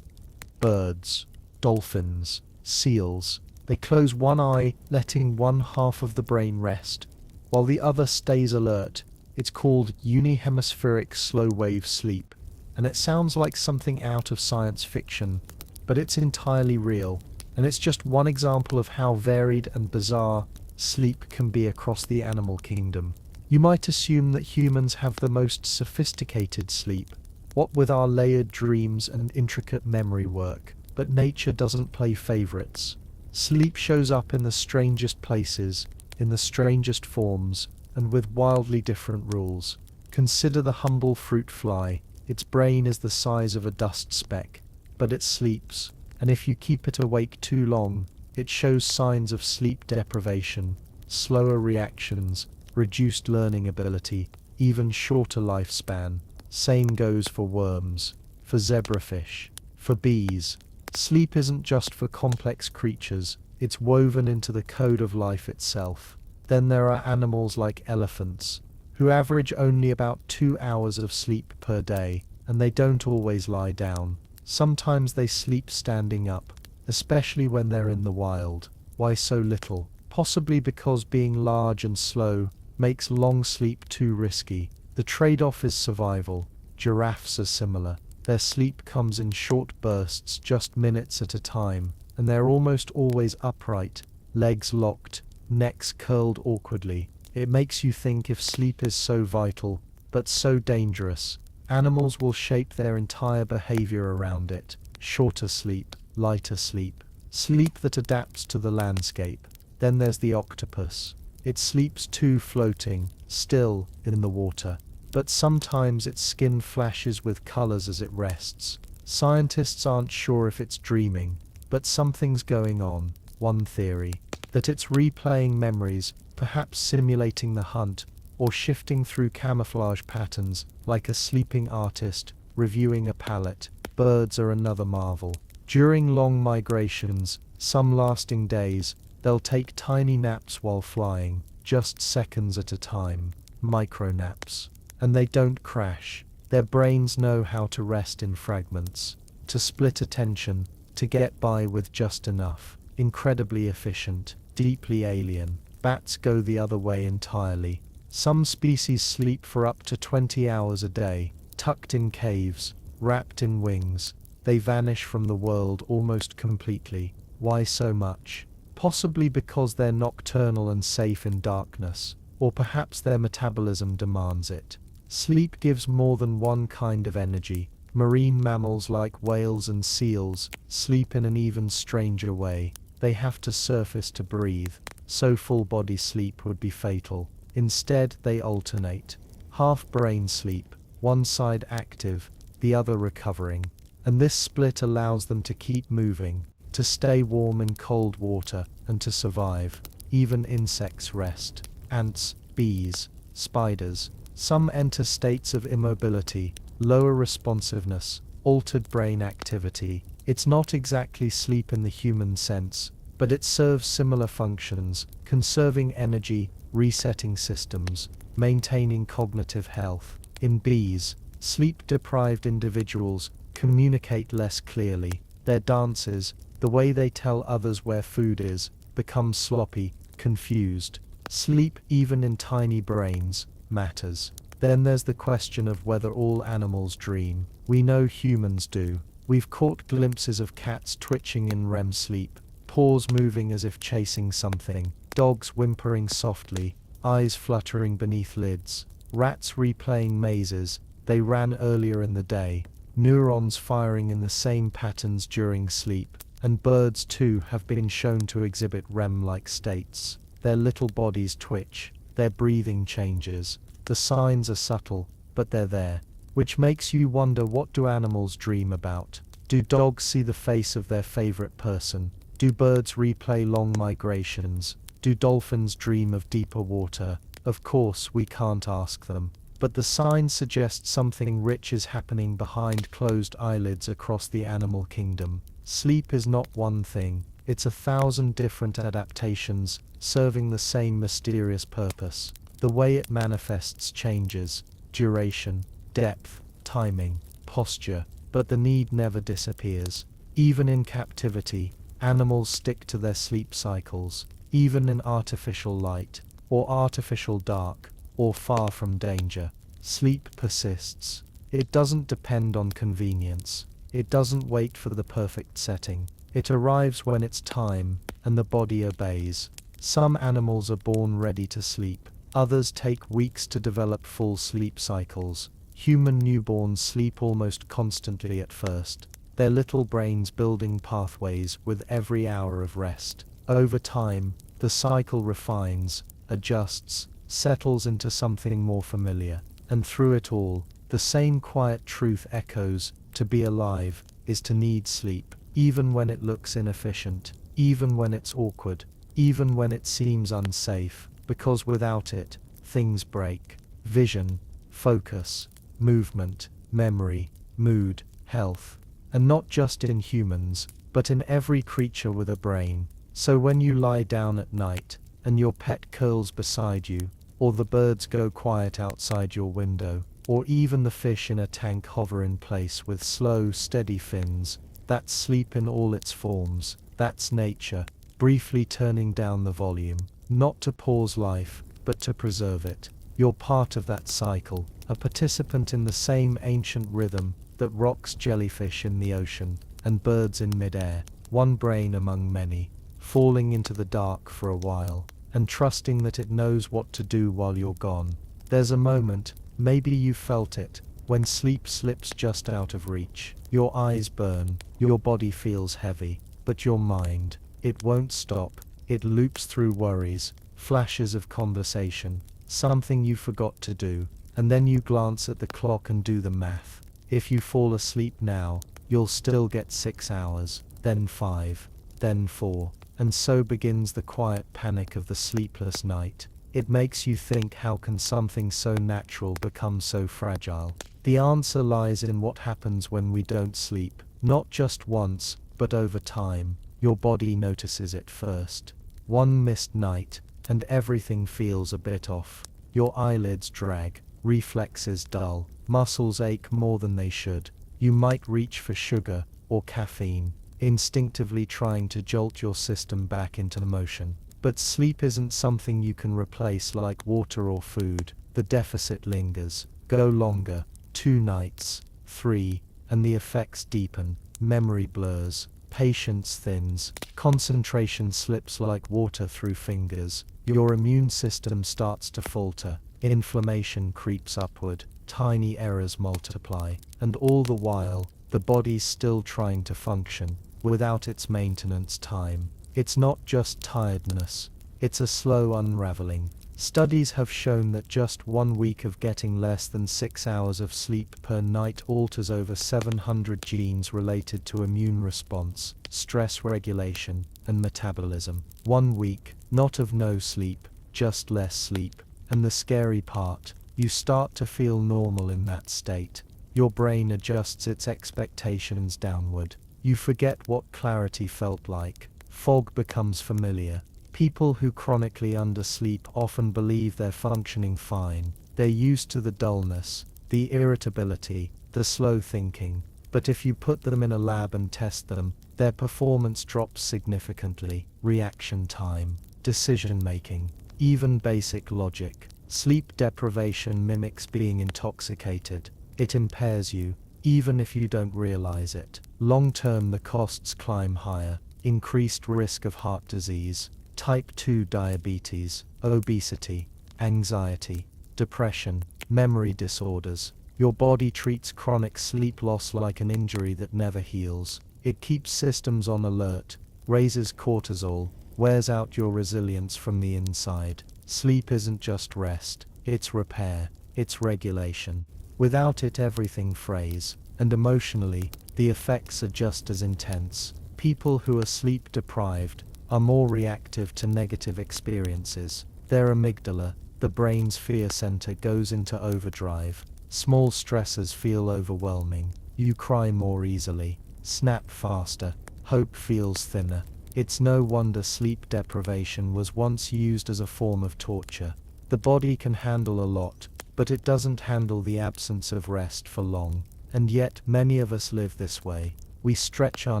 Birds, dolphins, seals, they close one eye, letting one half of the brain rest, while the other stays alert. It's called unihemispheric slow-wave sleep, and it sounds like something out of science fiction, but it's entirely real, and it's just one example of how varied and bizarre sleep can be across the animal kingdom. You might assume that humans have the most sophisticated sleep, what with our layered dreams and intricate memory work, but nature doesn't play favorites. Sleep shows up in the strangest places, in the strangest forms, and with wildly different rules. Consider the humble fruit fly. Its brain is the size of a dust speck, but it sleeps, and if you keep it awake too long, it shows signs of sleep deprivation. slower reactions, reduced learning ability, even shorter lifespan. Same goes for worms, for zebrafish, for bees. Sleep isn't just for complex creatures, it's woven into the code of life itself. Then there are animals like elephants, who average only about 2 hours of sleep per day, and they don't always lie down. Sometimes they sleep standing up, especially when they're in the wild. Why so little? Possibly because being large and slow makes long sleep too risky. The trade-off is survival. Giraffes are similar. Their sleep comes in short bursts, just minutes at a time, and they're almost always upright, legs locked, necks curled awkwardly. It makes you think, if sleep is so vital, but so dangerous, animals will shape their entire behavior around it. Shorter sleep, lighter sleep, sleep that adapts to the landscape. Then there's the octopus. It sleeps too, floating, still, in the water. But sometimes its skin flashes with colors as it rests. Scientists aren't sure if it's dreaming, but something's going on. One theory, that it's replaying memories, perhaps simulating the hunt, or shifting through camouflage patterns, like a sleeping artist reviewing a palette. Birds are another marvel. During long migrations, some lasting days, they'll take tiny naps while flying, just seconds at a time, micro-naps. And they don't crash. Their brains know how to rest in fragments, to split attention, to get by with just enough. Incredibly efficient, deeply alien. Bats go the other way entirely. Some species sleep for up to 20 hours a day, tucked in caves, wrapped in wings. They vanish from the world almost completely. Why so much? Possibly because they're nocturnal and safe in darkness, or perhaps their metabolism demands it. Sleep gives more than one kind of energy. Marine mammals like whales and seals sleep in an even stranger way. They have to surface to breathe, so full body sleep would be fatal. Instead, they alternate. Half brain sleep, one side active, the other recovering. And this split allows them to keep moving, to stay warm in cold water, and to survive. Even insects rest. Ants, bees, spiders. Some enter states of immobility, lower responsiveness, altered brain activity. It's not exactly sleep in the human sense, but it serves similar functions, conserving energy, resetting systems, maintaining cognitive health. In bees, sleep-deprived individuals communicate less clearly. Their dances, the way they tell others where food is, become sloppy, confused. Sleep, even in tiny brains, matters. Then there's the question of whether all animals dream. We know humans do. We've caught glimpses of cats twitching in REM sleep, paws moving as if chasing something, dogs whimpering softly, eyes fluttering beneath lids, rats replaying mazes they ran earlier in the day, neurons firing in the same patterns during sleep, and birds too have been shown to exhibit REM-like states. Their little bodies twitch, their breathing changes. The signs are subtle, but they're there. Which makes you wonder, what do animals dream about? Do dogs see the face of their favorite person? Do birds replay long migrations? Do dolphins dream of deeper water? Of course, we can't ask them. But the signs suggest something rich is happening behind closed eyelids across the animal kingdom. Sleep is not one thing. It's 1,000 different adaptations, serving the same mysterious purpose. The way it manifests changes, duration, depth, timing, posture, but the need never disappears. Even in captivity, animals stick to their sleep cycles, even in artificial light, or artificial dark, or far from danger. Sleep persists. It doesn't depend on convenience. It doesn't wait for the perfect setting. It arrives when it's time, and the body obeys. Some animals are born ready to sleep. Others take weeks to develop full sleep cycles. Human newborns sleep almost constantly at first, their little brains building pathways with every hour of rest. Over time, the cycle refines, adjusts, settles into something more familiar. And through it all, the same quiet truth echoes: to be alive is to need sleep, even when it looks inefficient, even when it's awkward, even when it seems unsafe, because without it, things break. Vision, focus, movement, memory, mood, health. And not just in humans, but in every creature with a brain. So when you lie down at night, and your pet curls beside you, or the birds go quiet outside your window, or even the fish in a tank hover in place with slow, steady fins, that's sleep in all its forms. That's nature, briefly turning down the volume, not to pause life, but to preserve it. You're part of that cycle, a participant in the same ancient rhythm that rocks jellyfish in the ocean and birds in midair, one brain among many, falling into the dark for a while, and trusting that it knows what to do while you're gone. There's a moment, maybe you felt it, when sleep slips just out of reach. Your eyes burn, your body feels heavy, but your mind, it won't stop. It loops through worries, flashes of conversation, something you forgot to do, and then you glance at the clock and do the math. If you fall asleep now, you'll still get 6 hours, then 5, then 4, and so begins the quiet panic of the sleepless night. It makes you think, how can something so natural become so fragile? The answer lies in what happens when we don't sleep, not just once, but over time. Your body notices it first. One missed night, and everything feels a bit off. Your eyelids drag, reflexes dull, muscles ache more than they should. You might reach for sugar or caffeine, instinctively trying to jolt your system back into motion. But sleep isn't something you can replace like water or food. The deficit lingers. Go longer, 2 nights, 3, and the effects deepen. Memory blurs, patience thins, concentration slips like water through fingers. Your immune system starts to falter, inflammation creeps upward, tiny errors multiply, and all the while, the body's still trying to function, without its maintenance time. It's not just tiredness, it's a slow unraveling. Studies have shown that just 1 week of getting less than 6 hours of sleep per night alters over 700 genes related to immune response, stress regulation, and metabolism. 1 week, not of no sleep, just less sleep. And the scary part, you start to feel normal in that state. Your brain adjusts its expectations downward. You forget what clarity felt like. Fog becomes familiar. People who chronically undersleep often believe they're functioning fine. They're used to the dullness, the irritability, the slow thinking. But if you put them in a lab and test them, their performance drops significantly. Reaction time, decision making, even basic logic. Sleep deprivation mimics being intoxicated. It impairs you, even if you don't realize it. Long term, the costs climb higher. Increased risk of heart disease, type 2 diabetes, obesity, anxiety, depression, memory disorders. Your body treats chronic sleep loss like an injury that never heals. It keeps systems on alert, raises cortisol, wears out your resilience from the inside. Sleep isn't just rest, it's repair, it's regulation. Without it, everything frays, and emotionally, the effects are just as intense. People who are sleep deprived are more reactive to negative experiences. Their amygdala, the brain's fear center, goes into overdrive. Small stressors feel overwhelming. You cry more easily, snap faster, hope feels thinner. It's no wonder sleep deprivation was once used as a form of torture. The body can handle a lot, but it doesn't handle the absence of rest for long. And yet, many of us live this way. We stretch our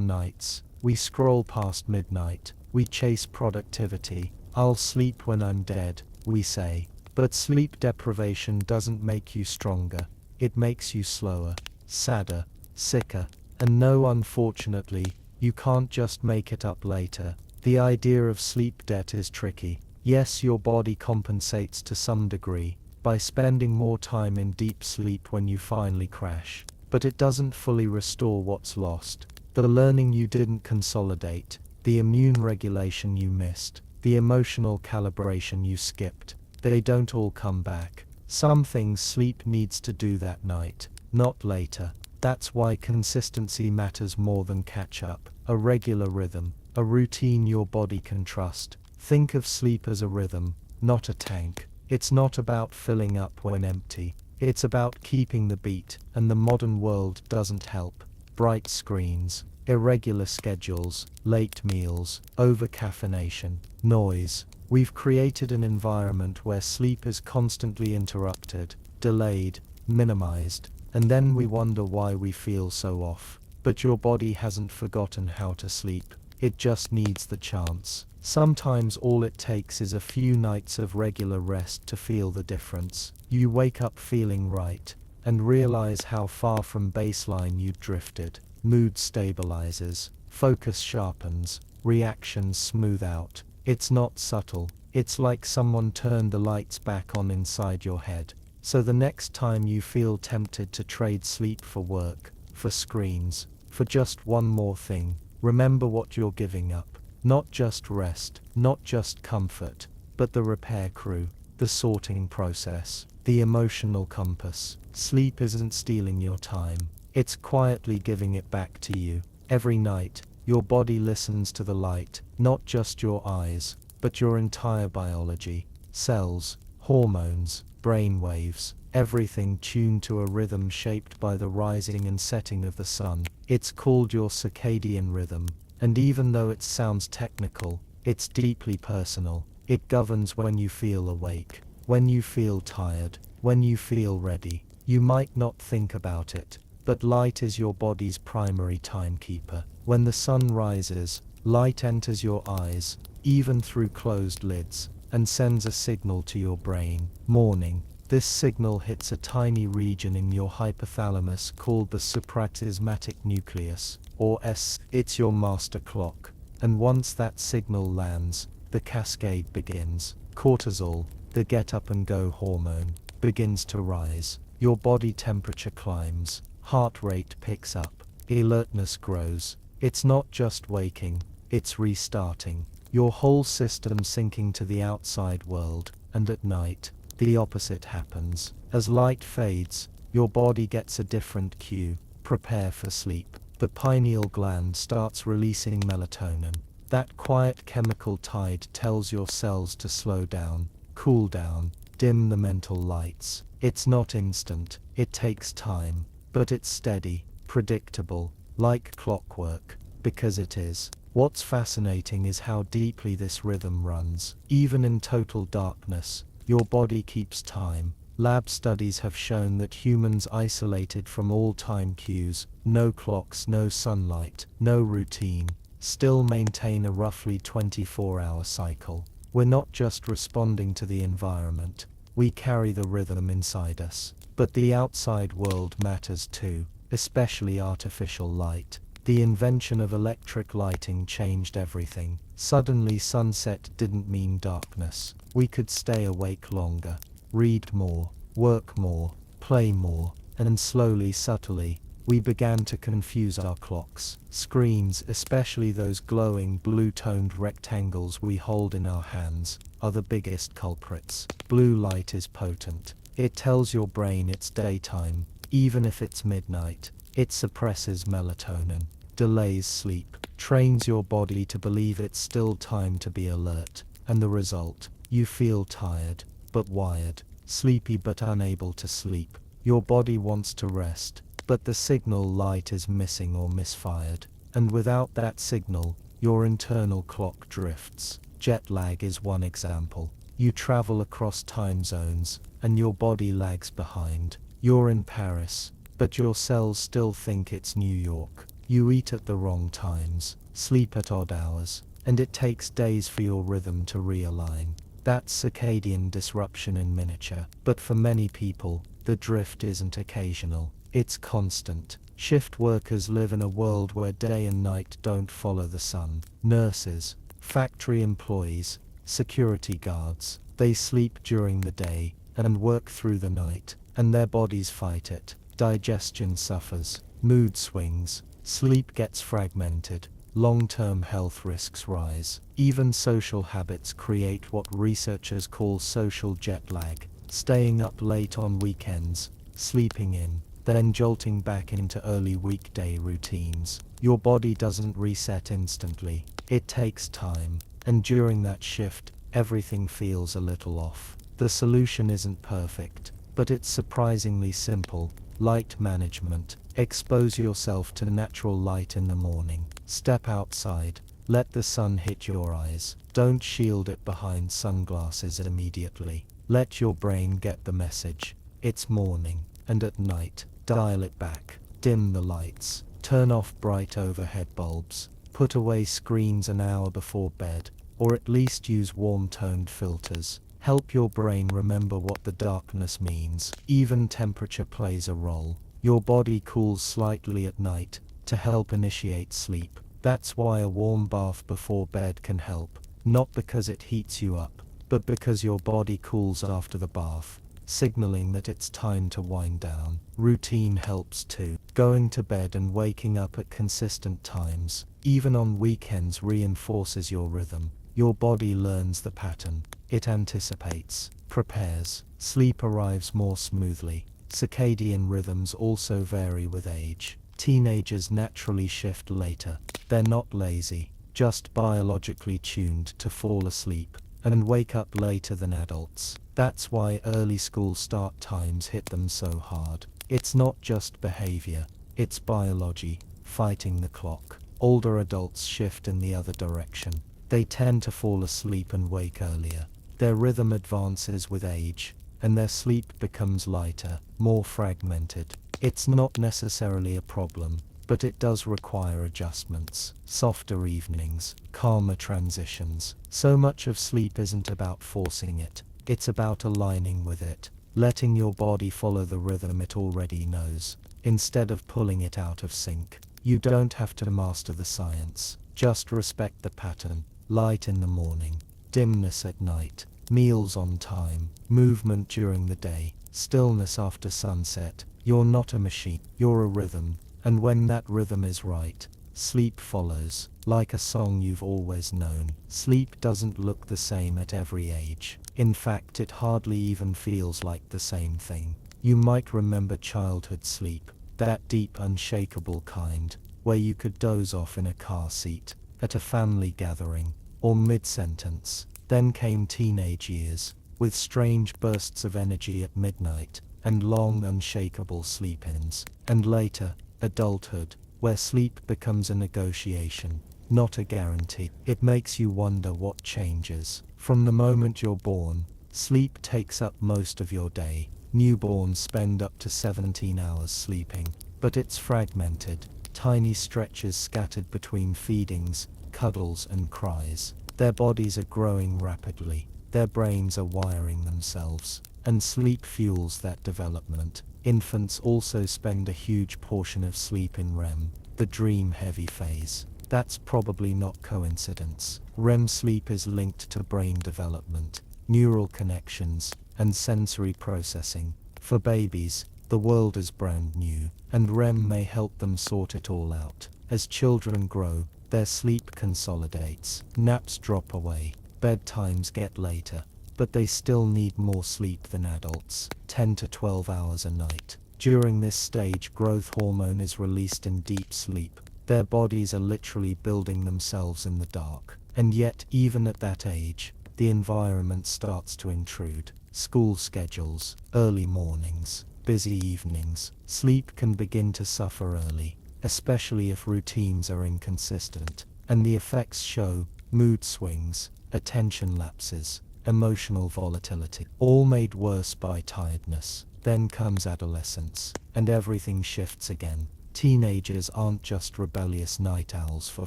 nights. We scroll past midnight. We chase productivity. I'll sleep when I'm dead, we say. But sleep deprivation doesn't make you stronger. It makes you slower, sadder, sicker. And no, unfortunately, you can't just make it up later. The idea of sleep debt is tricky. Yes, your body compensates to some degree by spending more time in deep sleep when you finally crash. But it doesn't fully restore what's lost. The learning you didn't consolidate, the immune regulation you missed, the emotional calibration you skipped, they don't all come back. Some things sleep needs to do that night, not later. That's why consistency matters more than catch up. A regular rhythm, a routine your body can trust. Think of sleep as a rhythm, not a tank. It's not about filling up when empty. It's about keeping the beat, and the modern world doesn't help. Bright screens, irregular schedules, late meals, overcaffeination, noise. We've created an environment where sleep is constantly interrupted, delayed, minimized, and then we wonder why we feel so off. But your body hasn't forgotten how to sleep. It just needs the chance. Sometimes all it takes is a few nights of regular rest to feel the difference. You wake up feeling right, and realize how far from baseline you'd drifted. Mood stabilizes, focus sharpens, reactions smooth out. It's not subtle. It's like someone turned the lights back on inside your head. So the next time you feel tempted to trade sleep for work, for screens, for just one more thing, remember what you're giving up. Not just rest, not just comfort, but the repair crew, the sorting process, the emotional compass. Sleep isn't stealing your time. It's quietly giving it back to you. Every night, your body listens to the light, not just your eyes, but your entire biology. Cells, hormones, brain waves, everything tuned to a rhythm shaped by the rising and setting of the sun. It's called your circadian rhythm. And even though it sounds technical, it's deeply personal. It governs when you feel awake, when you feel tired, when you feel ready. You might not think about it, but light is your body's primary timekeeper. When the sun rises, light enters your eyes, even through closed lids, and sends a signal to your brain. Morning. This signal hits a tiny region in your hypothalamus called the suprachiasmatic nucleus, or S. It's your master clock. And once that signal lands, the cascade begins. Cortisol, the get up and go hormone, begins to rise. Your body temperature climbs, heart rate picks up, alertness grows. It's not just waking, it's restarting. Your whole system syncing to the outside world. And at night, the opposite happens. As light fades, your body gets a different cue. Prepare for sleep. The pineal gland starts releasing melatonin. That quiet chemical tide tells your cells to slow down, cool down, dim the mental lights. It's not instant, it takes time, but it's steady, predictable, like clockwork, because it is. What's fascinating is how deeply this rhythm runs. Even in total darkness, your body keeps time. Lab studies have shown that humans isolated from all time cues, no clocks, no sunlight, no routine, still maintain a roughly 24-hour cycle. We're not just responding to the environment, we carry the rhythm inside us. But the outside world matters too, especially artificial light. The invention of electric lighting changed everything. Suddenly sunset didn't mean darkness. We could stay awake longer, read more, work more, play more, and slowly, subtly, we began to confuse our clocks. Screens, especially those glowing blue-toned rectangles we hold in our hands, are the biggest culprits. Blue light is potent. It tells your brain it's daytime, even if it's midnight. It suppresses melatonin, delays sleep, trains your body to believe it's still time to be alert. And the result? You feel tired, but wired, sleepy but unable to sleep. Your body wants to rest, but the signal light is missing or misfired. And without that signal, your internal clock drifts. Jet lag is one example. You travel across time zones, and your body lags behind. You're in Paris, but your cells still think it's New York. You eat at the wrong times, sleep at odd hours, and it takes days for your rhythm to realign. That's circadian disruption in miniature. But for many people, the drift isn't occasional, it's constant. Shift workers live in a world where day and night don't follow the sun. Nurses, factory employees, security guards, they sleep during the day and work through the night, and their bodies fight it. Digestion suffers, mood swings, sleep gets fragmented, long-term health risks rise. Even social habits create what researchers call social jet lag. Staying up late on weekends, sleeping in, then jolting back into early weekday routines. Your body doesn't reset instantly. It takes time. And during that shift, everything feels a little off. The solution isn't perfect, but it's surprisingly simple. Light management. Expose yourself to natural light in the morning. Step outside. Let the sun hit your eyes. Don't shield it behind sunglasses immediately. Let your brain get the message. It's morning. And at night, dial it back. Dim the lights. Turn off bright overhead bulbs. Put away screens an hour before bed, or at least use warm-toned filters. Help your brain remember what the darkness means. Even temperature plays a role. Your body cools slightly at night to help initiate sleep. That's why a warm bath before bed can help, not because it heats you up, but because your body cools after the bath, signaling that it's time to wind down. Routine helps too. Going to bed and waking up at consistent times, even on weekends, reinforces your rhythm. Your body learns the pattern. It anticipates, prepares. Sleep arrives more smoothly. Circadian rhythms also vary with age. Teenagers naturally shift later. They're not lazy, just biologically tuned to fall asleep and wake up later than adults. That's why early school start times hit them so hard. It's not just behavior, it's biology fighting the clock. Older adults shift in the other direction. They tend to fall asleep and wake earlier. Their rhythm advances with age, and their sleep becomes lighter, more fragmented. It's not necessarily a problem, but it does require adjustments. Softer evenings, calmer transitions. So much of sleep isn't about forcing it. It's about aligning with it, letting your body follow the rhythm it already knows, instead of pulling it out of sync. You don't have to master the science, just respect the pattern. Light in the morning, dimness at night, meals on time, movement during the day, stillness after sunset. You're not a machine, you're a rhythm, and when that rhythm is right, sleep follows, like a song you've always known. Sleep doesn't look the same at every age. In fact, it hardly even feels like the same thing. You might remember childhood sleep, that deep, unshakable kind, where you could doze off in a car seat, at a family gathering, or mid-sentence. Then came teenage years, with strange bursts of energy at midnight, and long unshakable sleep-ins. And later, adulthood, where sleep becomes a negotiation, not a guarantee. It makes you wonder what changes. From the moment you're born, sleep takes up most of your day. Newborns spend up to 17 hours sleeping, but it's fragmented, tiny stretches scattered between feedings, cuddles and cries. Their bodies are growing rapidly, their brains are wiring themselves, and sleep fuels that development. Infants also spend a huge portion of sleep in REM, the dream-heavy phase. That's probably not coincidence. REM sleep is linked to brain development, neural connections, and sensory processing. For babies, the world is brand new, and REM may help them sort it all out. As children grow, their sleep consolidates, naps drop away, bedtimes get later, but they still need more sleep than adults, 10 to 12 hours a night. During this stage, growth hormone is released in deep sleep. Their bodies are literally building themselves in the dark. And yet, even at that age, the environment starts to intrude. School schedules, early mornings, busy evenings. Sleep can begin to suffer early, especially if routines are inconsistent. And the effects show: mood swings, attention lapses, emotional volatility, all made worse by tiredness. Then comes adolescence, and everything shifts again. Teenagers aren't just rebellious night owls for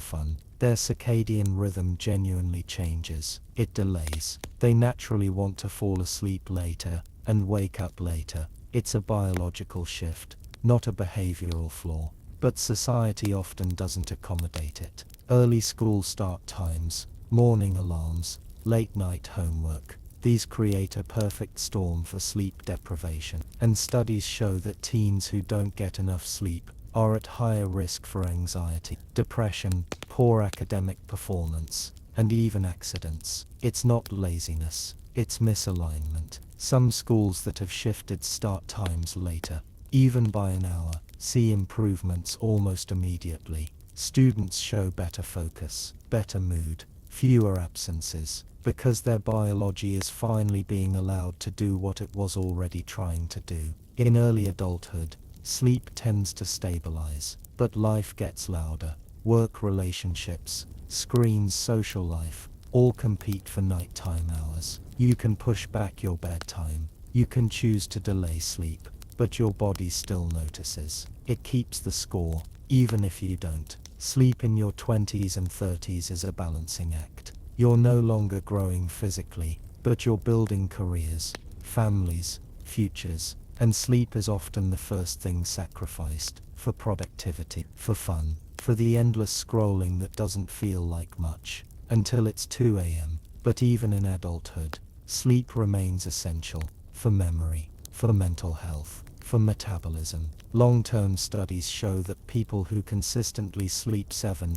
fun. Their circadian rhythm genuinely changes. It delays. They naturally want to fall asleep later and wake up later. It's a biological shift, not a behavioral flaw. But society often doesn't accommodate it. Early school start times, morning alarms, late night homework. These create a perfect storm for sleep deprivation. And studies show that teens who don't get enough sleep are at higher risk for anxiety, depression, poor academic performance, and even accidents. It's not laziness, it's misalignment. Some schools that have shifted start times later, even by an hour, see improvements almost immediately. Students show better focus, better mood, fewer absences, because their biology is finally being allowed to do what it was already trying to do. In early adulthood, sleep tends to stabilize, but life gets louder. Work, relationships, screens, social life, all compete for nighttime hours. You can push back your bedtime, you can choose to delay sleep, but your body still notices. It keeps the score, even if you don't. Sleep in your 20s and 30s is a balancing act. You're no longer growing physically, but you're building careers, families, futures, and sleep is often the first thing sacrificed, for productivity, for fun, for the endless scrolling that doesn't feel like much, until it's 2 a.m. But even in adulthood, sleep remains essential, for memory, for mental health, for metabolism. Long-term studies show that people who consistently sleep 7-9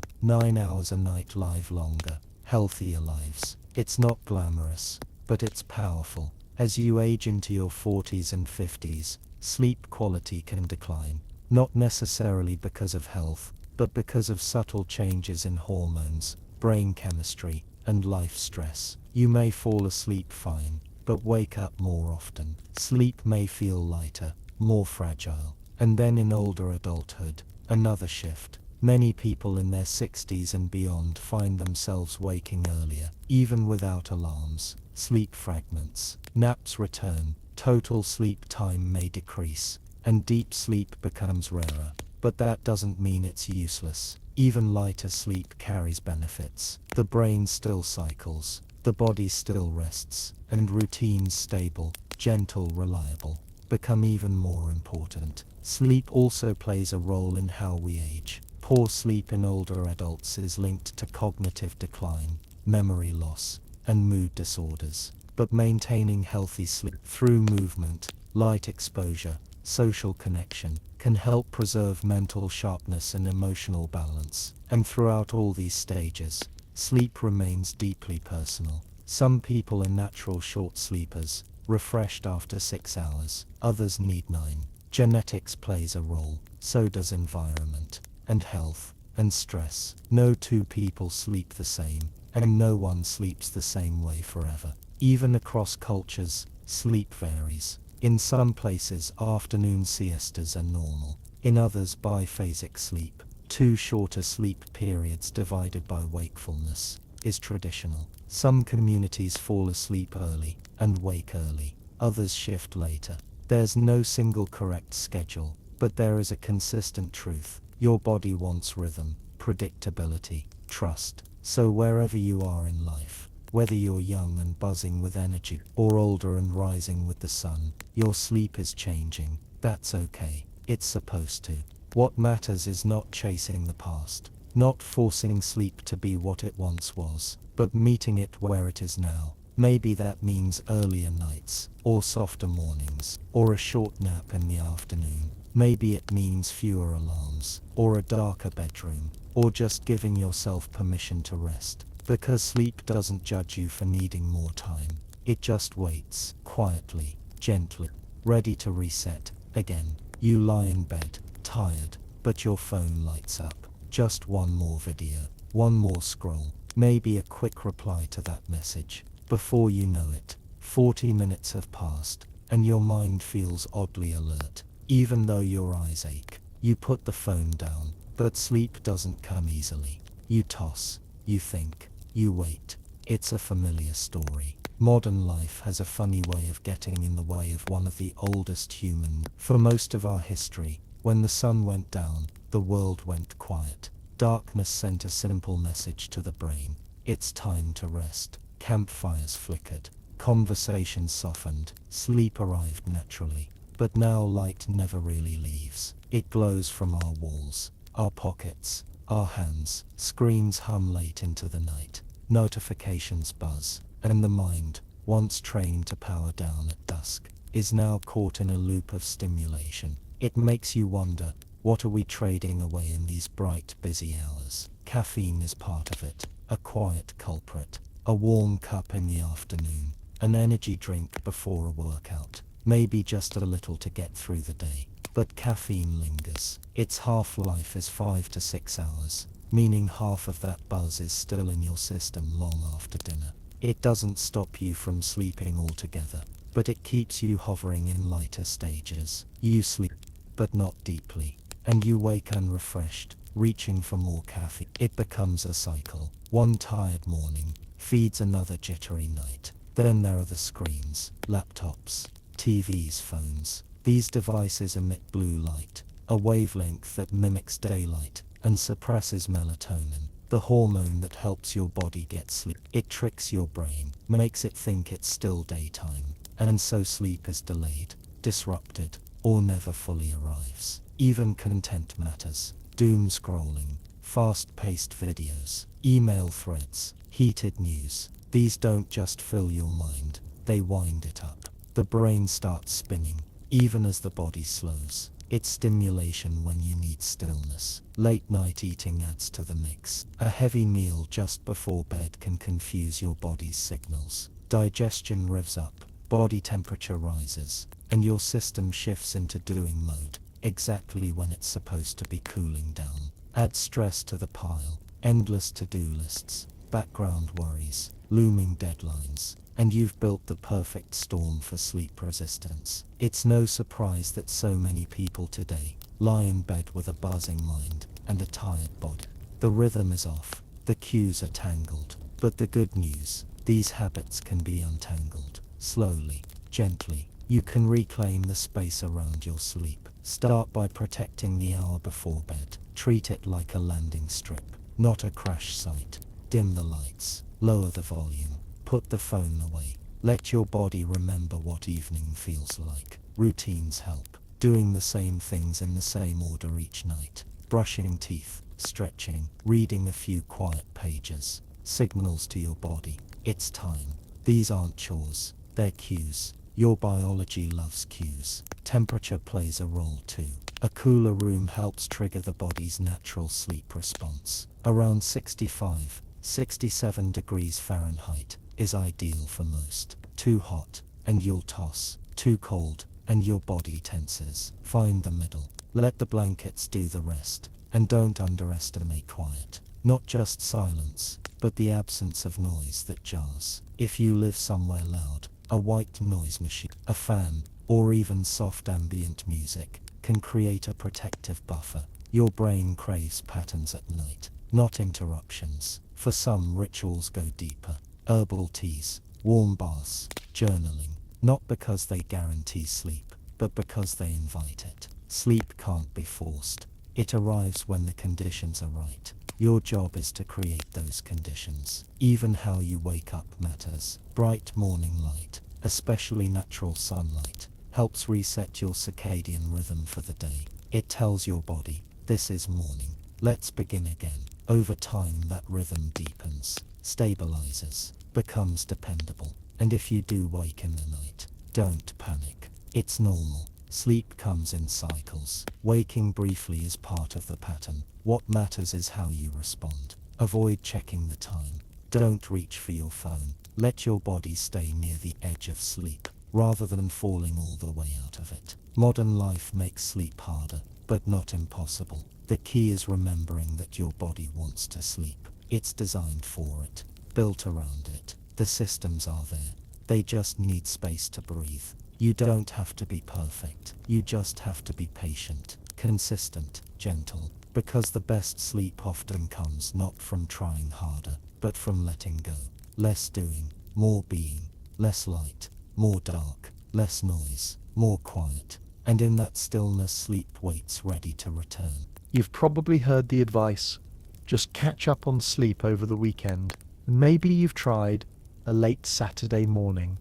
hours a night live longer, healthier lives. It's not glamorous, but it's powerful. As you age into your 40s and 50s, sleep quality can decline, not necessarily because of health, but because of subtle changes in hormones, brain chemistry, and life stress. You may fall asleep fine, but wake up more often. Sleep may feel lighter, more fragile. And then in older adulthood, another shift. Many people in their 60s and beyond find themselves waking earlier, even without alarms. Sleep fragments, naps return, total sleep time may decrease, and deep sleep becomes rarer. But that doesn't mean it's useless. Even lighter sleep carries benefits. The brain still cycles, the body still rests, and routines stable, gentle, reliable, become even more important. Sleep also plays a role in how we age. Poor sleep in older adults is linked to cognitive decline, memory loss, and mood disorders. But maintaining healthy sleep through movement, light exposure, social connection, can help preserve mental sharpness and emotional balance. And throughout all these stages, sleep remains deeply personal. Some people are natural short sleepers, refreshed after 6 hours. Others need 9. Genetics plays a role, so does environment, and health, and stress. No two people sleep the same, and no one sleeps the same way forever. Even across cultures, sleep varies. In some places, afternoon siestas are normal. In others, biphasic sleep, 2 shorter sleep periods divided by wakefulness, is traditional. Some communities fall asleep early and wake early. Others shift later. There's no single correct schedule, but there is a consistent truth. Your body wants rhythm, predictability, trust. So wherever you are in life, whether you're young and buzzing with energy, or older and rising with the sun, your sleep is changing. That's okay. It's supposed to. What matters is not chasing the past, not forcing sleep to be what it once was, but meeting it where it is now. Maybe that means earlier nights, or softer mornings, or a short nap in the afternoon. Maybe it means fewer alarms, or a darker bedroom, or just giving yourself permission to rest. Because sleep doesn't judge you for needing more time. It just waits, quietly, gently, ready to reset. Again, you lie in bed, tired, but your phone lights up. Just one more video, one more scroll, maybe a quick reply to that message. Before you know it, 40 minutes have passed, and your mind feels oddly alert. Even though your eyes ache, you put the phone down, but sleep doesn't come easily. You toss, you think, you wait. It's a familiar story. Modern life has a funny way of getting in the way of one of the oldest human. For most of our history, when the sun went down, the world went quiet. Darkness sent a simple message to the brain. It's time to rest. Campfires flickered. Conversations softened. Sleep arrived naturally. But now light never really leaves. It glows from our walls, our pockets, our hands. Screens hum late into the night. Notifications buzz. And the mind, once trained to power down at dusk, is now caught in a loop of stimulation. It makes you wonder, what are we trading away in these bright, busy hours? Caffeine is part of it, a quiet culprit. A warm cup in the afternoon, an energy drink before a workout, maybe just a little to get through the day. But caffeine lingers. Its half-life is 5 to 6 hours, meaning half of that buzz is still in your system long after dinner. It doesn't stop you from sleeping altogether, but it keeps you hovering in lighter stages. You sleep, but not deeply, and you wake unrefreshed, reaching for more caffeine. It becomes a cycle. One tired morning feeds another jittery night. Then there are the screens, laptops, TVs, phones. These devices emit blue light, a wavelength that mimics daylight and suppresses melatonin, the hormone that helps your body get sleep. It tricks your brain, makes it think it's still daytime, and so sleep is delayed, disrupted, or never fully arrives. Even content matters. Doom scrolling, fast-paced videos, email threads, heated news. These don't just fill your mind, they wind it up. The brain starts spinning, even as the body slows. It's stimulation when you need stillness. Late night eating adds to the mix. A heavy meal just before bed can confuse your body's signals. Digestion revs up, body temperature rises, and your system shifts into doing mode, exactly when it's supposed to be cooling down. Add stress to the pile, endless to-do lists, background worries, looming deadlines, and you've built the perfect storm for sleep resistance. It's no surprise that so many people today lie in bed with a buzzing mind and a tired body. The rhythm is off, the cues are tangled, but the good news, these habits can be untangled. Slowly, gently, you can reclaim the space around your sleep. Start by protecting the hour before bed. Treat it like a landing strip, not a crash site. Dim the lights, lower the volume, put the phone away. Let your body remember what evening feels like. Routines help. Doing the same things in the same order each night. Brushing teeth, stretching, reading a few quiet pages. Signals to your body. It's time. These aren't chores, they're cues. Your biology loves cues. Temperature plays a role too. A cooler room helps trigger the body's natural sleep response. Around 65, 67 degrees Fahrenheit is ideal for most. Too hot, and you'll toss. Too cold, and your body tenses. Find the middle. Let the blankets do the rest. And don't underestimate quiet. Not just silence, but the absence of noise that jars. If you live somewhere loud, a white noise machine, a fan, or even soft ambient music can create a protective buffer. Your brain craves patterns at night, not interruptions. For some, rituals go deeper. Herbal teas, warm baths, journaling, not because they guarantee sleep, but because they invite it. Sleep can't be forced. It arrives when the conditions are right. Your job is to create those conditions. Even how you wake up matters. Bright morning light, especially natural sunlight, helps reset your circadian rhythm for the day. It tells your body, this is morning, let's begin again. Over time that rhythm deepens, stabilizes, becomes dependable. And if you do wake in the night, don't panic. It's normal. Sleep comes in cycles. Waking briefly is part of the pattern. What matters is how you respond. Avoid checking the time. Don't reach for your phone. Let your body stay near the edge of sleep, rather than falling all the way out of it. Modern life makes sleep harder, but not impossible. The key is remembering that your body wants to sleep. It's designed for it, built around it. The systems are there. They just need space to breathe. You don't have to be perfect. You just have to be patient, consistent, gentle. Because the best sleep often comes not from trying harder, but from letting go. Less doing, more being. Less light, more dark. Less noise, more quiet. And in that stillness, sleep waits ready to return. You've probably heard the advice, just catch up on sleep over the weekend. And maybe you've tried a late Saturday morning,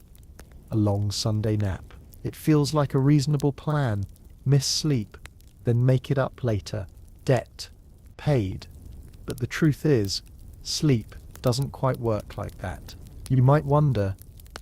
a long Sunday nap. It feels like a reasonable plan. Miss sleep, then make it up later. Debt paid. But the truth is, sleep doesn't quite work like that. You might wonder,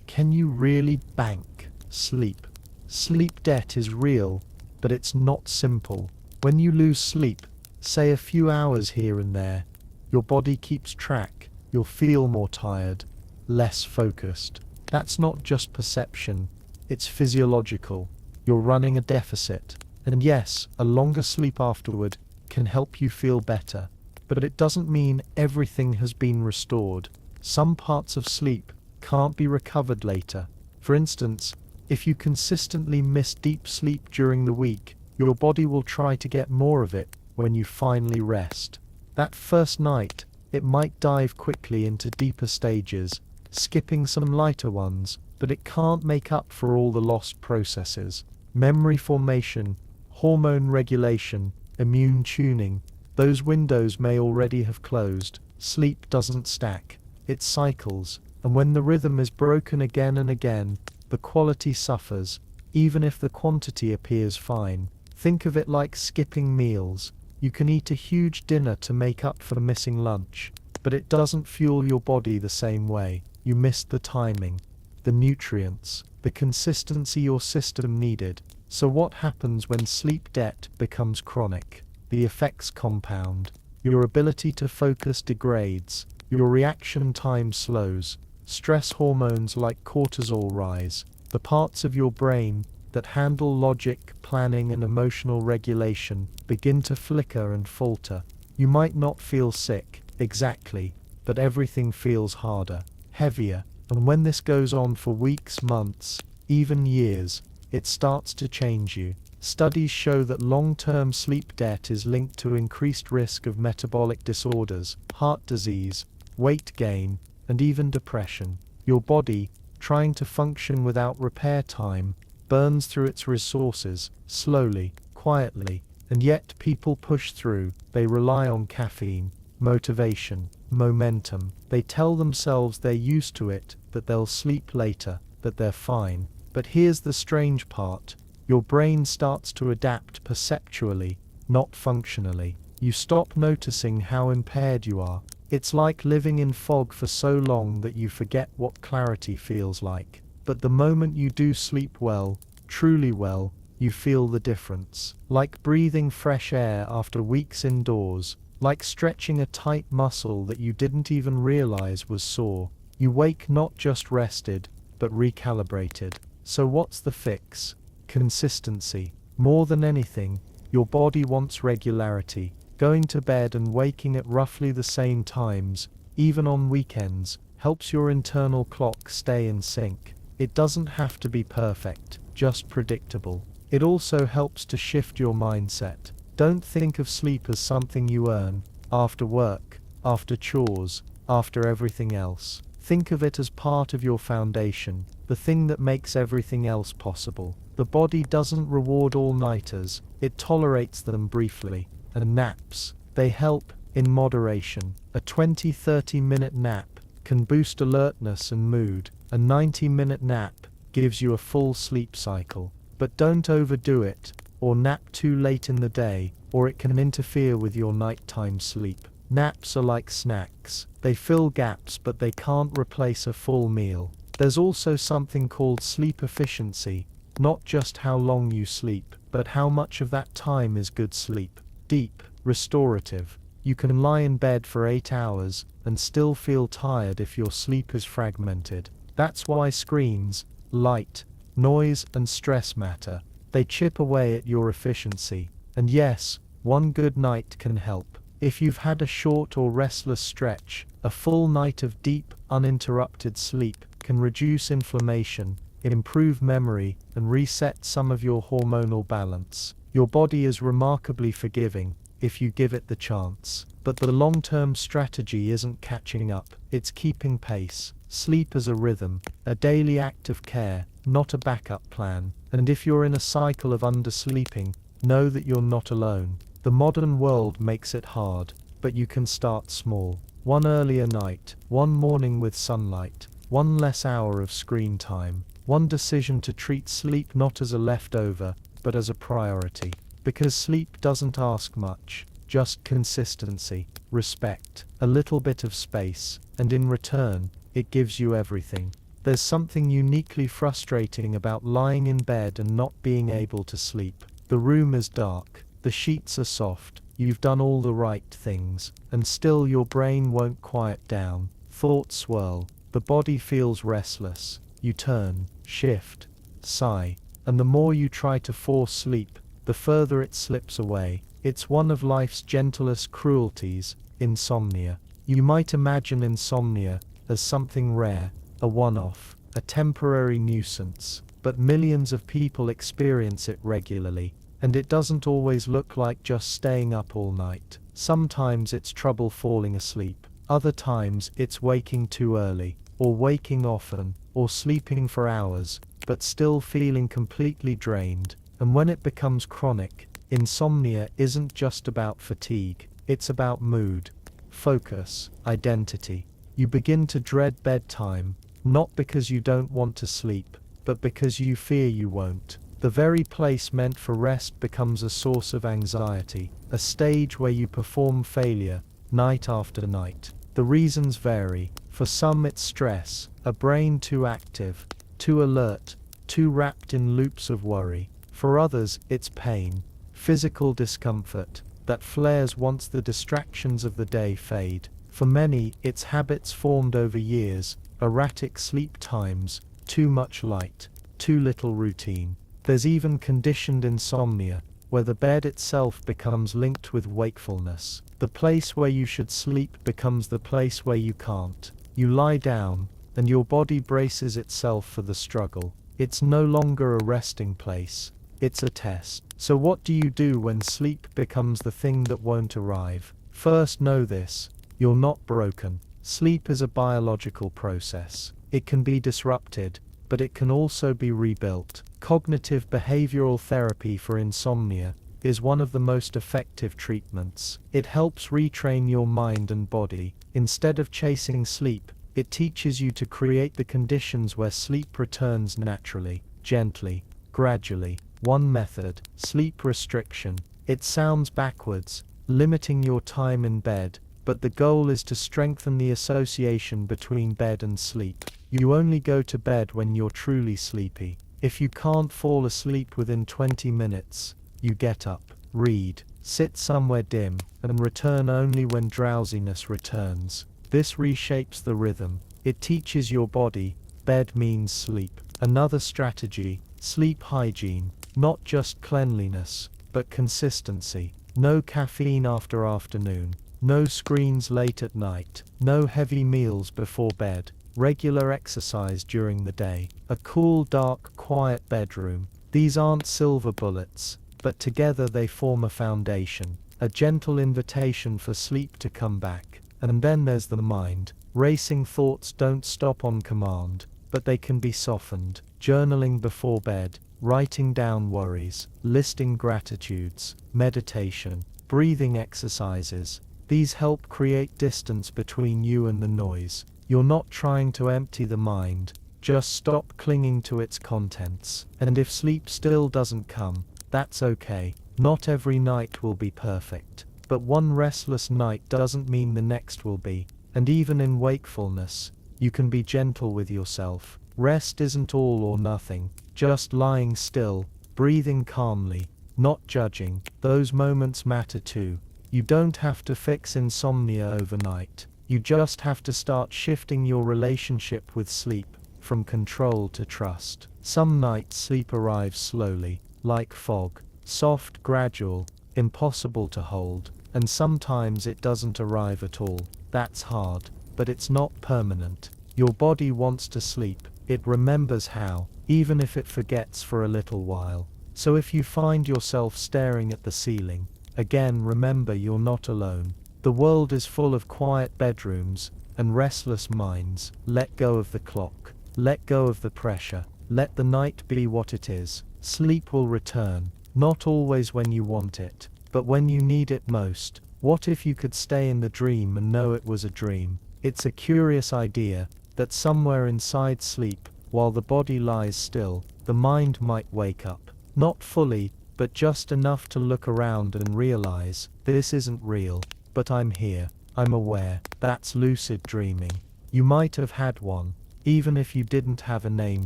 can you really bank sleep? Sleep debt is real, but it's not simple. When you lose sleep, say a few hours here and there, your body keeps track. You'll feel more tired, less focused. That's not just perception, it's physiological. You're running a deficit. And yes, a longer sleep afterward can help you feel better, but it doesn't mean everything has been restored. Some parts of sleep can't be recovered later. For instance, if you consistently miss deep sleep during the week, your body will try to get more of it when you finally rest. That first night, it might dive quickly into deeper stages, skipping some lighter ones, but it can't make up for all the lost processes. Memory formation, hormone regulation, immune tuning, those windows may already have closed. Sleep doesn't stack, it cycles, and when the rhythm is broken again and again, the quality suffers, even if the quantity appears fine. Think of it like skipping meals. You can eat a huge dinner to make up for missing lunch, but it doesn't fuel your body the same way. You missed the timing, the nutrients, the consistency your system needed. So what happens when sleep debt becomes chronic? The effects compound. Your ability to focus degrades, your reaction time slows, stress hormones like cortisol rise, the parts of your brain that handle logic, planning and emotional regulation begin to flicker and falter. You might not feel sick, exactly, but everything feels harder, heavier, and when this goes on for weeks, months, even years, it starts to change you. Studies show that long-term sleep debt is linked to increased risk of metabolic disorders, heart disease, weight gain, and even depression. Your body, trying to function without repair time, burns through its resources, slowly, quietly, and yet people push through. They rely on caffeine, motivation, momentum. They tell themselves they're used to it, that they'll sleep later, that they're fine. But here's the strange part. Your brain starts to adapt perceptually, not functionally. You stop noticing how impaired you are. It's like living in fog for so long that you forget what clarity feels like. But the moment you do sleep well, truly well, you feel the difference. Like breathing fresh air after weeks indoors, like stretching a tight muscle that you didn't even realize was sore. You wake not just rested, but recalibrated. So what's the fix? Consistency. More than anything, your body wants regularity. Going to bed and waking at roughly the same times, even on weekends, helps your internal clock stay in sync. It doesn't have to be perfect, just predictable. It also helps to shift your mindset. Don't think of sleep as something you earn, after work, after chores, after everything else. Think of it as part of your foundation, the thing that makes everything else possible. The body doesn't reward all-nighters, it tolerates them briefly. And naps, they help, in moderation. A 20-30 minute nap can boost alertness and mood. A 90-minute nap gives you a full sleep cycle. But don't overdo it, or nap too late in the day, or it can interfere with your nighttime sleep. Naps are like snacks. They fill gaps, but they can't replace a full meal. There's also something called sleep efficiency, not just how long you sleep, but how much of that time is good sleep. Deep, restorative. You can lie in bed for 8 hours and still feel tired if your sleep is fragmented. That's why screens, light, noise and stress matter. They chip away at your efficiency. And yes, one good night can help. If you've had a short or restless stretch, a full night of deep, uninterrupted sleep can reduce inflammation, improve memory, and reset some of your hormonal balance. Your body is remarkably forgiving if you give it the chance. But the long-term strategy isn't catching up, it's keeping pace. Sleep is a rhythm, a daily act of care, not a backup plan. And if you're in a cycle of undersleeping, know that you're not alone. The modern world makes it hard, but you can start small. One earlier night, one morning with sunlight, one less hour of screen time, one decision to treat sleep not as a leftover, but as a priority. Because sleep doesn't ask much, just consistency, respect, a little bit of space, and in return, it gives you everything. There's something uniquely frustrating about lying in bed and not being able to sleep. The room is dark, the sheets are soft, you've done all the right things, and still your brain won't quiet down. Thoughts swirl, the body feels restless. You turn, shift, sigh, and the more you try to force sleep, the further it slips away. It's one of life's gentlest cruelties. insomnia. You might imagine insomnia as something rare, a one-off, a temporary nuisance, but millions of people experience it regularly, and it doesn't always look like just staying up all night. Sometimes it's trouble falling asleep, other times it's waking too early, or waking often, or sleeping for hours, but still feeling completely drained. And when it becomes chronic, insomnia isn't just about fatigue, it's about mood, focus, identity. You begin to dread bedtime, not because you don't want to sleep, but because you fear you won't. The very place meant for rest becomes a source of anxiety, a stage where you perform failure, night after night. The reasons vary. For some it's stress, a brain too active, too alert, too wrapped in loops of worry. For others it's pain, physical discomfort, that flares once the distractions of the day fade. For many it's habits formed over years, erratic sleep times, too much light, too little routine. There's even conditioned insomnia, where the bed itself becomes linked with wakefulness. The place where you should sleep becomes the place where you can't. You lie down, and your body braces itself for the struggle. It's no longer a resting place, it's a test. So what do you do when sleep becomes the thing that won't arrive? First, know this: you're not broken. Sleep is a biological process. It can be disrupted, but it can also be rebuilt. Cognitive behavioral therapy for insomnia is one of the most effective treatments. It helps retrain your mind and body. Instead of chasing sleep, it teaches you to create the conditions where sleep returns naturally, gently, gradually. One method: sleep restriction. It sounds backwards, limiting your time in bed, but the goal is to strengthen the association between bed and sleep. You only go to bed when you're truly sleepy. If you can't fall asleep within 20 minutes, you get up, read, sit somewhere dim, and return only when drowsiness returns. This reshapes the rhythm. It teaches your body, bed means sleep. Another strategy: sleep hygiene. Not just cleanliness, but consistency. No caffeine after afternoon. No screens late at night. No heavy meals before bed. Regular exercise during the day. A cool, dark, quiet bedroom. These aren't silver bullets, but together they form a foundation. A gentle invitation for sleep to come back. And then there's the mind. Racing thoughts don't stop on command, but they can be softened. Journaling before bed, writing down worries, listing gratitudes, meditation, breathing exercises. These help create distance between you and the noise. You're not trying to empty the mind, just stop clinging to its contents. And if sleep still doesn't come, that's okay. Not every night will be perfect, but one restless night doesn't mean the next will be. And even in wakefulness, you can be gentle with yourself. Rest isn't all or nothing, just lying still, breathing calmly, not judging. Those moments matter too. You don't have to fix insomnia overnight. You just have to start shifting your relationship with sleep, from control to trust. Some nights sleep arrives slowly, like fog, soft, gradual, impossible to hold, and sometimes it doesn't arrive at all. That's hard, but it's not permanent. Your body wants to sleep, it remembers how, even if it forgets for a little while. So if you find yourself staring at the ceiling, again remember you're not alone. The world is full of quiet bedrooms and restless minds. Let go of the clock. Let go of the pressure. Let the night be what it is. Sleep will return, not always when you want it, but when you need it most. What if you could stay in the dream and know it was a dream? It's a curious idea that somewhere inside sleep, while the body lies still, the mind might wake up. Not fully, but just enough to look around and realize, this isn't real, but I'm here, I'm aware. That's lucid dreaming. You might have had one, even if you didn't have a name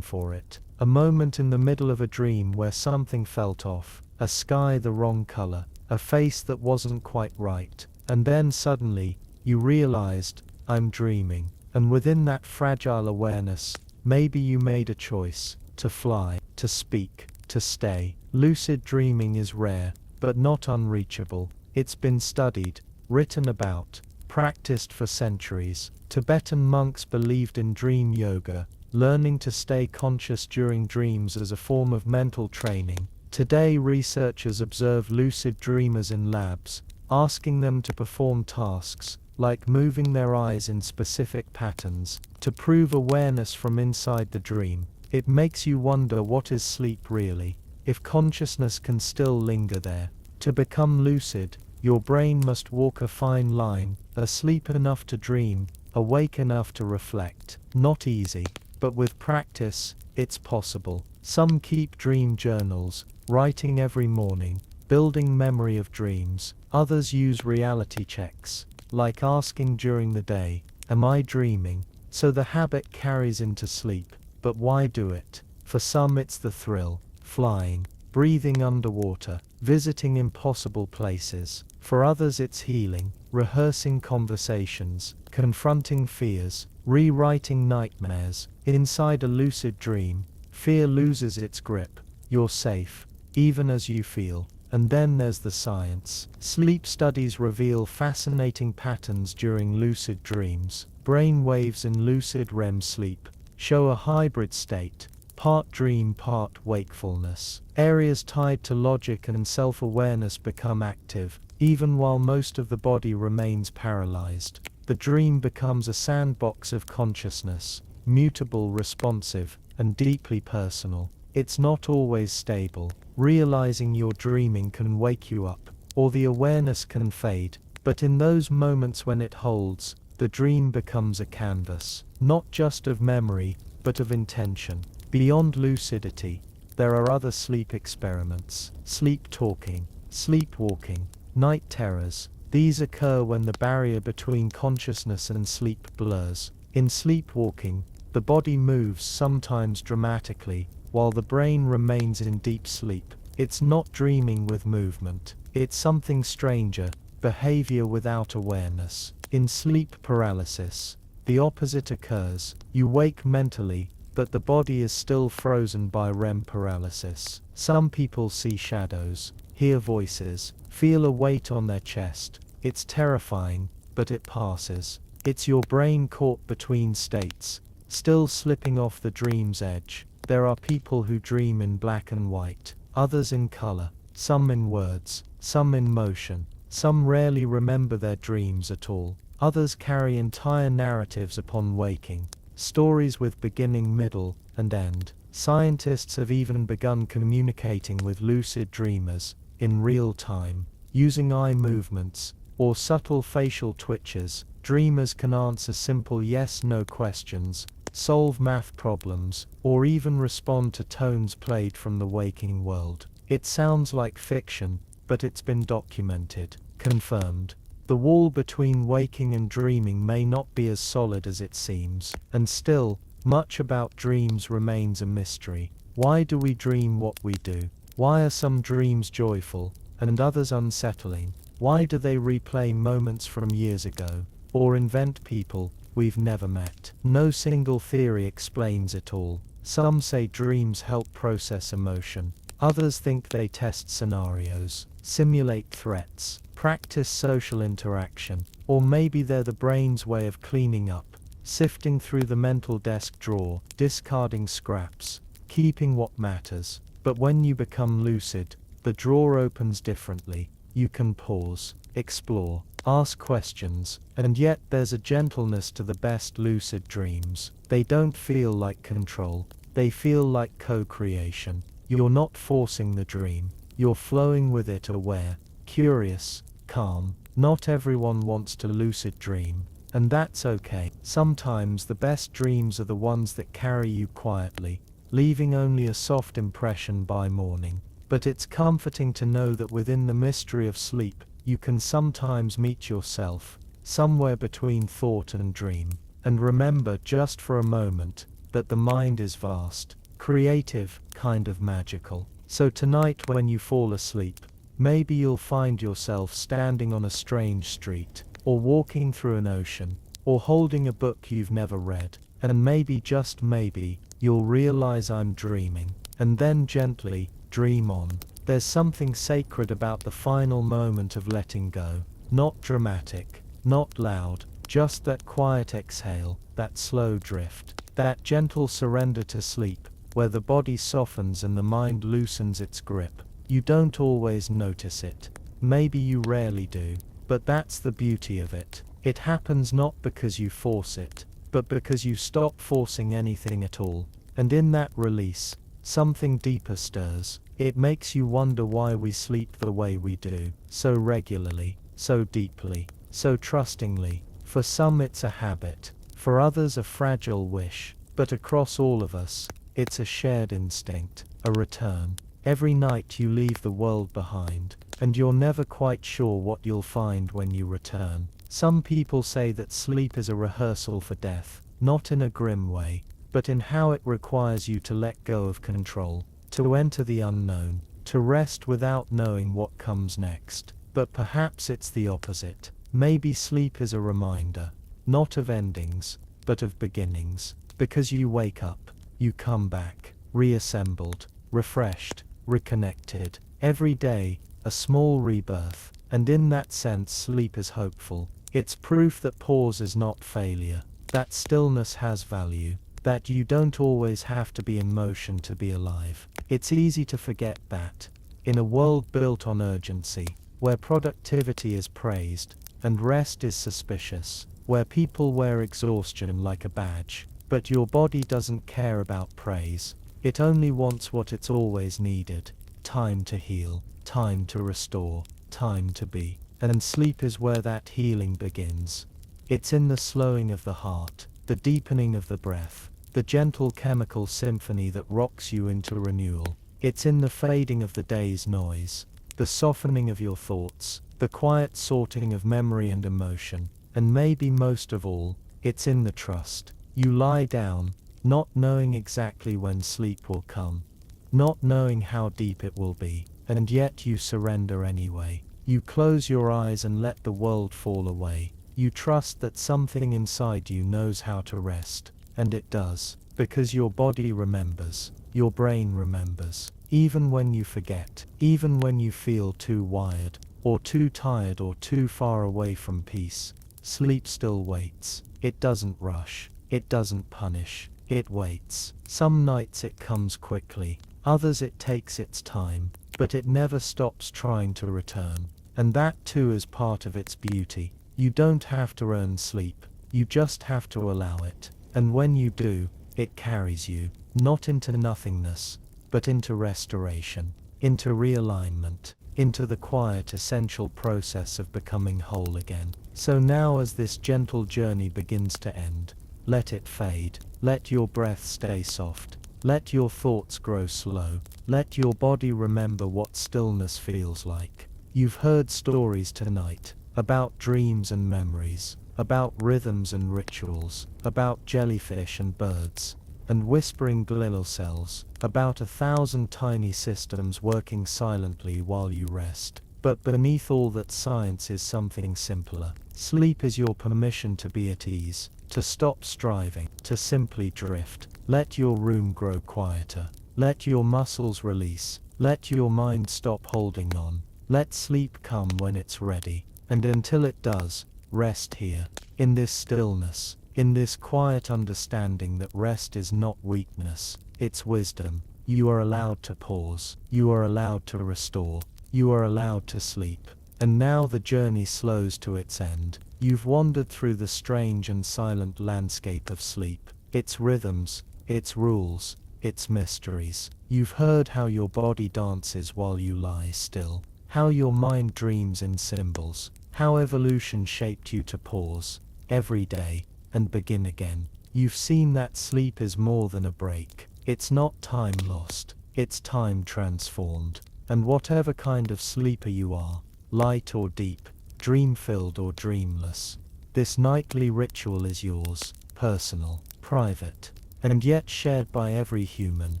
for it. A moment in the middle of a dream where something felt off, a sky the wrong color, a face that wasn't quite right, and then suddenly, you realized, I'm dreaming. And within that fragile awareness, maybe you made a choice, to fly, to speak, to stay. Lucid dreaming is rare, but not unreachable. It's been studied, written about, practiced for centuries. Tibetan monks believed in dream yoga, learning to stay conscious during dreams as a form of mental training. Today, researchers observe lucid dreamers in labs, asking them to perform tasks, like moving their eyes in specific patterns, to prove awareness from inside the dream. It makes you wonder, what is sleep really? If consciousness can still linger there. To become lucid, your brain must walk a fine line, asleep enough to dream, awake enough to reflect. Not easy, but with practice, it's possible. Some keep dream journals, writing every morning, building memory of dreams. Others use reality checks, like asking during the day, "Am I dreaming?" So the habit carries into sleep. But why do it? For some it's the thrill, flying, breathing underwater, visiting impossible places. For others it's healing, rehearsing conversations, confronting fears, rewriting nightmares. Inside a lucid dream, fear loses its grip. You're safe, even as you feel. And then there's the science. Sleep studies reveal fascinating patterns during lucid dreams. Brain waves in lucid REM sleep show a hybrid state, part dream, part wakefulness. Areas tied to logic and self-awareness become active, even while most of the body remains paralyzed. The dream becomes a sandbox of consciousness, mutable, responsive, and deeply personal. It's not always stable. Realizing you're dreaming can wake you up, or the awareness can fade, but in those moments when it holds, the dream becomes a canvas, not just of memory, but of intention. Beyond lucidity, there are other sleep experiments: sleep talking, sleepwalking, night terrors. These occur when the barrier between consciousness and sleep blurs. In sleepwalking, the body moves, sometimes dramatically, while the brain remains in deep sleep. It's not dreaming with movement. It's something stranger, behavior without awareness. In sleep paralysis, the opposite occurs. You wake mentally, but the body is still frozen by REM paralysis. Some people see shadows, hear voices, feel a weight on their chest. It's terrifying, but it passes. It's your brain caught between states, still slipping off the dream's edge. There are people who dream in black and white, others in color, some in words, some in motion. Some rarely remember their dreams at all. Others carry entire narratives upon waking, stories with beginning, middle, and end. Scientists have even begun communicating with lucid dreamers in real time, using eye movements or subtle facial twitches. Dreamers can answer simple yes/no questions, solve math problems, or even respond to tones played from the waking world. It sounds like fiction, but it's been documented, confirmed. The wall between waking and dreaming may not be as solid as it seems, and still, much about dreams remains a mystery. Why do we dream what we do? Why are some dreams joyful, and others unsettling? Why do they replay moments from years ago, or invent people we've never met? No single theory explains it all. Some say dreams help process emotion. Others think they test scenarios, simulate threats, practice social interaction, or maybe they're the brain's way of cleaning up, sifting through the mental desk drawer, discarding scraps, keeping what matters. But when you become lucid, the drawer opens differently. You can pause, explore, ask questions, and yet there's a gentleness to the best lucid dreams. They don't feel like control, they feel like co-creation. You're not forcing the dream, you're flowing with it, aware, curious, calm. Not everyone wants to lucid dream, and that's okay. Sometimes the best dreams are the ones that carry you quietly, leaving only a soft impression by morning. But it's comforting to know that within the mystery of sleep, you can sometimes meet yourself, somewhere between thought and dream. And remember, just for a moment, that the mind is vast, creative, kind of magical. So tonight when you fall asleep, maybe you'll find yourself standing on a strange street, or walking through an ocean, or holding a book you've never read, and maybe, just maybe, you'll realize I'm dreaming, and then gently dream on. There's something sacred about the final moment of letting go. Not dramatic, Not loud, just that quiet exhale, that slow drift, that gentle surrender to sleep, where the body softens and the mind loosens its grip. You don't always notice it. Maybe you rarely do, but that's the beauty of it. It happens not because you force it, but because you stop forcing anything at all. And in that release, something deeper stirs. It makes you wonder why we sleep the way we do, so regularly, so deeply, so trustingly. For some it's a habit, for others a fragile wish, but across all of us, it's a shared instinct, a return. Every night you leave the world behind, and you're never quite sure what you'll find when you return. Some people say that sleep is a rehearsal for death, not in a grim way, but in how it requires you to let go of control, to enter the unknown, to rest without knowing what comes next. But perhaps it's the opposite. Maybe sleep is a reminder, not of endings, but of beginnings, because you wake up, you come back, reassembled, refreshed, reconnected. Every day, a small rebirth, and in that sense sleep is hopeful. It's proof that pause is not failure, that stillness has value, that you don't always have to be in motion to be alive. It's easy to forget that, in a world built on urgency, where productivity is praised, and rest is suspicious, where people wear exhaustion like a badge, but your body doesn't care about praise. It only wants what it's always needed: time to heal, time to restore, time to be. And sleep is where that healing begins. It's in the slowing of the heart, the deepening of the breath, the gentle chemical symphony that rocks you into renewal. It's in the fading of the day's noise, the softening of your thoughts, the quiet sorting of memory and emotion, and maybe most of all, it's in the trust. You lie down, not knowing exactly when sleep will come, not knowing how deep it will be, and yet you surrender anyway. You close your eyes and let the world fall away. You trust that something inside you knows how to rest, and it does, because your body remembers, your brain remembers. Even when you forget, even when you feel too wired, or too tired, or too far away from peace, sleep still waits. It doesn't rush, it doesn't punish, it waits. Some nights it comes quickly, others it takes its time, but it never stops trying to return. And that too is part of its beauty. You don't have to earn sleep, you just have to allow it. And when you do, it carries you, not into nothingness, but into restoration, into realignment, into the quiet essential process of becoming whole again. So now as this gentle journey begins to end, let it fade, let your breath stay soft, let your thoughts grow slow, let your body remember what stillness feels like. You've heard stories tonight, about dreams and memories, about rhythms and rituals, about jellyfish and birds, and whispering glial cells, about 1,000 tiny systems working silently while you rest. But beneath all that science is something simpler. Sleep is your permission to be at ease, to stop striving, to simply drift. Let your room grow quieter, let your muscles release, let your mind stop holding on. Let sleep come when it's ready, and until it does, rest here, in this stillness, in this quiet understanding that rest is not weakness, it's wisdom. You are allowed to pause, you are allowed to restore, you are allowed to sleep. And now the journey slows to its end. You've wandered through the strange and silent landscape of sleep, its rhythms, its rules, its mysteries. You've heard how your body dances while you lie still, how your mind dreams in symbols, how evolution shaped you to pause, every day, and begin again. You've seen that sleep is more than a break. It's not time lost, it's time transformed. And whatever kind of sleeper you are, light or deep, dream-filled or dreamless, this nightly ritual is yours, personal, private, and yet shared by every human,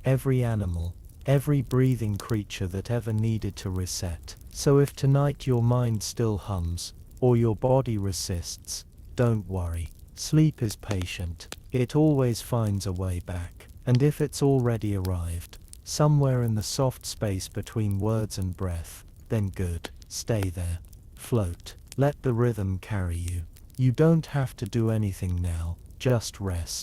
every animal, every breathing creature that ever needed to reset. So if tonight your mind still hums, or your body resists, don't worry. Sleep is patient. It always finds a way back. And if it's already arrived, somewhere in the soft space between words and breath, then good. Stay there. Float. Let the rhythm carry you. You don't have to do anything now, just rest.